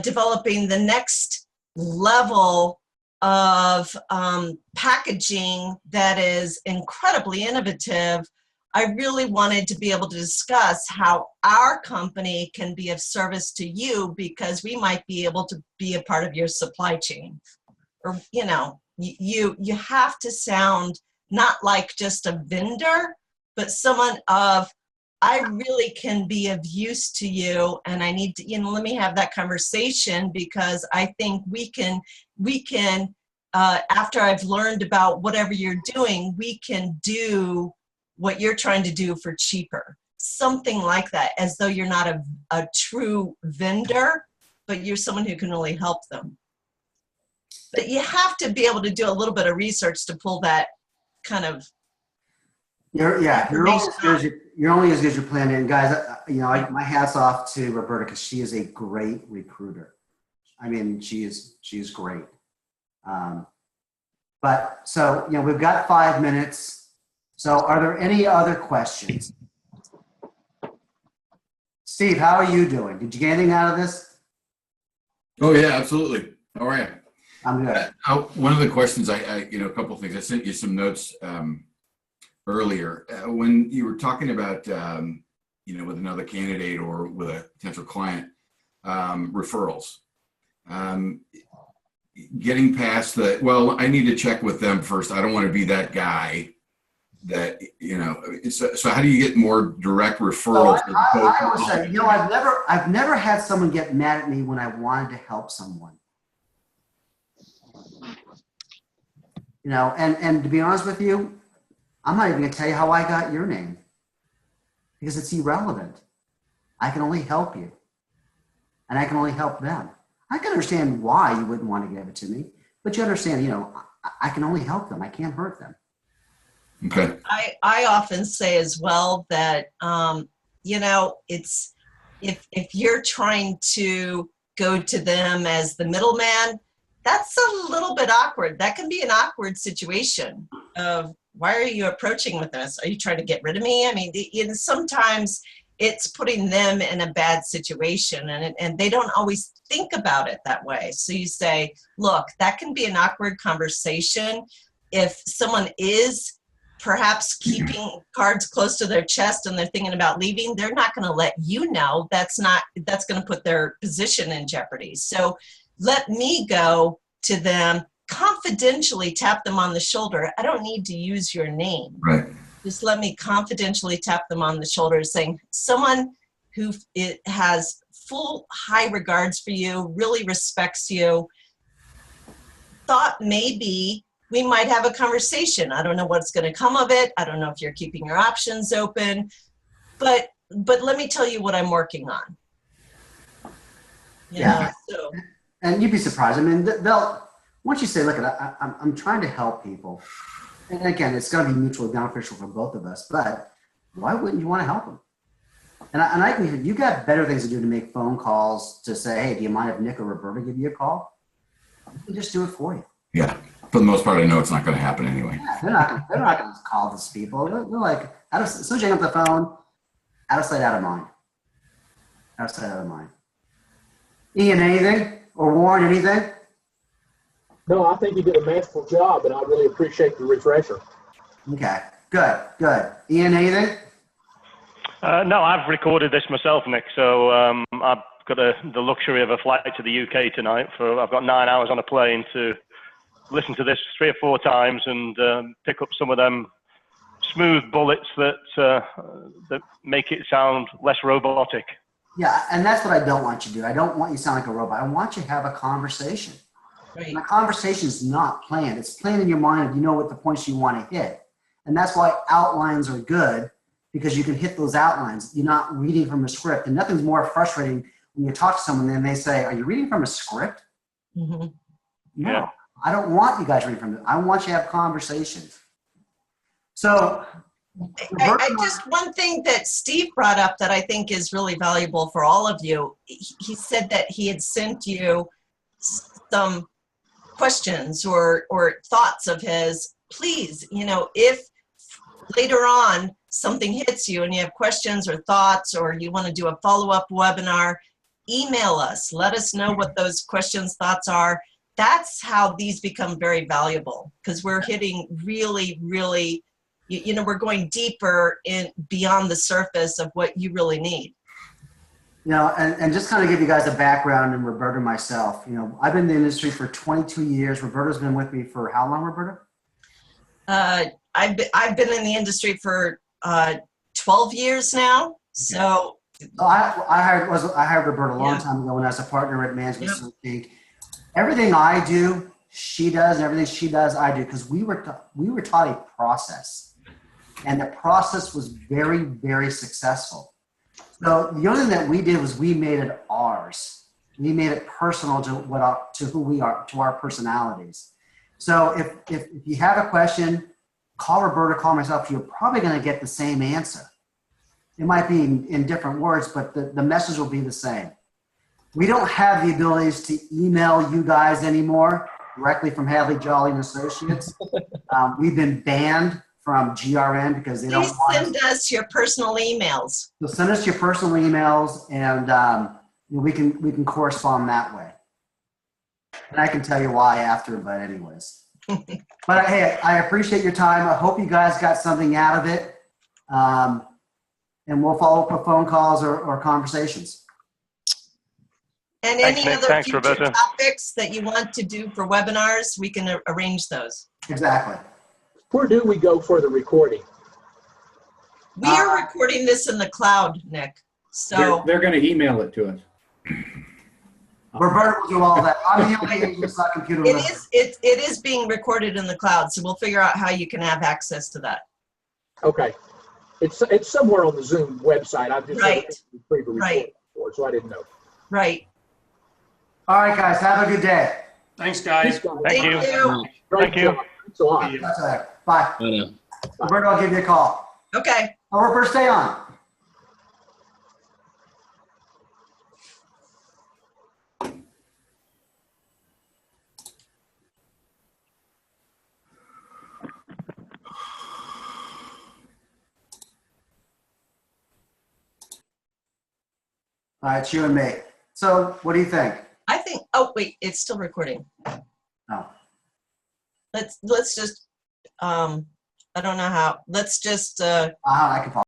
developing the next level of packaging that is incredibly innovative. I really wanted to be able to discuss how our company can be of service to you because we might be able to be a part of your supply chain. Or, you have to sound not like just a vendor, but someone of, I really can be of use to you and I need to, let me have that conversation because I think we can, after I've learned about whatever you're doing, we can do what you're trying to do for cheaper. Something like that, as though you're not a true vendor, but you're someone who can really help them. But you have to be able to do a little bit of research to pull that kind of. You're only as good as your plan. And guys, my hat's off to Roberta because she is a great recruiter. I mean, she is great. But so, we've got 5 minutes. So are there any other questions? Steve, how are you doing? Did you get anything out of this? Oh yeah, absolutely. How are you? I'm good. One of the questions a couple of things. I sent you some notes earlier when you were talking about, with another candidate or with a potential client, referrals. Getting past I need to check with them first. I don't want to be that guy that, so how do you get more direct referrals? I would say, I've never had someone get mad at me when I wanted to help someone. And to be honest with you, I'm not even going to tell you how I got your name because it's irrelevant. I can only help you and I can only help them. I can understand why you wouldn't want to give it to me, but you understand, I can only help them. I can't hurt them. Okay. I often say as well that, it's if you're trying to go to them as the middleman, that's a little bit awkward. That can be an awkward situation of why are you approaching with us? Are you trying to get rid of me? I mean, sometimes it's putting them in a bad situation and they don't always think about it that way. So you say, look, that can be an awkward conversation. If someone is perhaps keeping cards close to their chest and they're thinking about leaving, they're not going to let you know. That's going to put their position in jeopardy. So let me go to them, confidentially tap them on the shoulder. I don't need to use your name. Right. Just let me confidentially tap them on the shoulder saying, someone who has full high regards for you, really respects you, thought maybe we might have a conversation. I don't know what's going to come of it. I don't know if you're keeping your options open, but let me tell you what I'm working on. And you'd be surprised. I mean, once you say, look, I'm trying to help people. And again, it's going to be mutually beneficial for both of us, but why wouldn't you want to help them? And you got better things to do to make phone calls to say, hey, do you mind if Nick or Roberta give you a call? We can just do it for you. Yeah. For the most part, I know it's not going to happen anyway. Yeah, they're not going to call these people. They're like, as soon as you hang up the phone, out of sight, out of mind. outside of mine. Ian, anything? Or Warren, anything? No, I think you did a masterful job, and I really appreciate the refresher. Okay, good, good. Ian, anything? No, I've recorded this myself, Nick. So I've got the luxury of a flight to the UK tonight. I've got 9 hours on a plane to listen to this 3 or 4 times and pick up some of them smooth bullets that make it sound less robotic. Yeah, and that's what I don't want you to do. I don't want you to sound like a robot. I want you to have a conversation. Right. And the conversation is not planned. It's planned in your mind if you know what the points you want to hit. And that's why outlines are good, because you can hit those outlines. You're not reading from a script. And nothing's more frustrating when you talk to someone and they say, are you reading from a script? Mm-hmm. No, Yeah. I don't want you guys reading from it. I want you to have conversations. So, I just, one thing that Steve brought up that I think is really valuable for all of you, he said that he had sent you some questions or thoughts of his. Please, if later on something hits you and you have questions or thoughts, or you want to do a follow-up webinar, email us. Let us know what those questions, thoughts are. That's how these become very valuable, because we're hitting really, really, we're going deeper in beyond the surface of what you really need. And just kind of give you guys a background in Roberta and myself. I've been in the industry for 22 years. Roberta's been with me for how long, Roberta? I've been in the industry for 12 years now. So I hired Roberta a long time ago when I was a partner at Management Search Inc. Everything I do, she does, and everything she does, I do, because we were taught a process, and the process was very, very successful. So the only thing that we did was we made it ours. We made it personal to who we are, to our personalities. So if you have a question, call Roberta, call myself, you're probably going to get the same answer. It might be in different words, but the message will be the same. We don't have the abilities to email you guys anymore directly from Hadley, Jolly and Associates. We've been banned from GRN because they don't please want send us your personal emails. So send us your personal emails, and we can correspond that way. And I can tell you why after, but anyways. But hey, I appreciate your time. I hope you guys got something out of it. And we'll follow up with phone calls or conversations. And Thanks, any Nick. other Thanks, future Roberta. topics that you want to do for webinars, we can arrange those. Exactly. Where do we go for the recording? We are recording this in the cloud, Nick. So They're going to email it to us. Roberta will do all that. I'm the only agent that's not computer literate. it is being recorded in the cloud. So we'll figure out how you can have access to that. Okay. It's somewhere on the Zoom website. I've just Right. never recorded Right. before, so I didn't know. Right. All right, guys. Have a good day. Thanks, guys. Thank you. Great Thank you. job. Thanks a lot. That's all right. Bye. I know. Roberta, I'll give you a call. Okay. Roberta, stay on. All right, it's you and me. So what do you think? I think, oh, wait, it's still recording. Oh. Let's just, I don't know how, let's just, I can follow.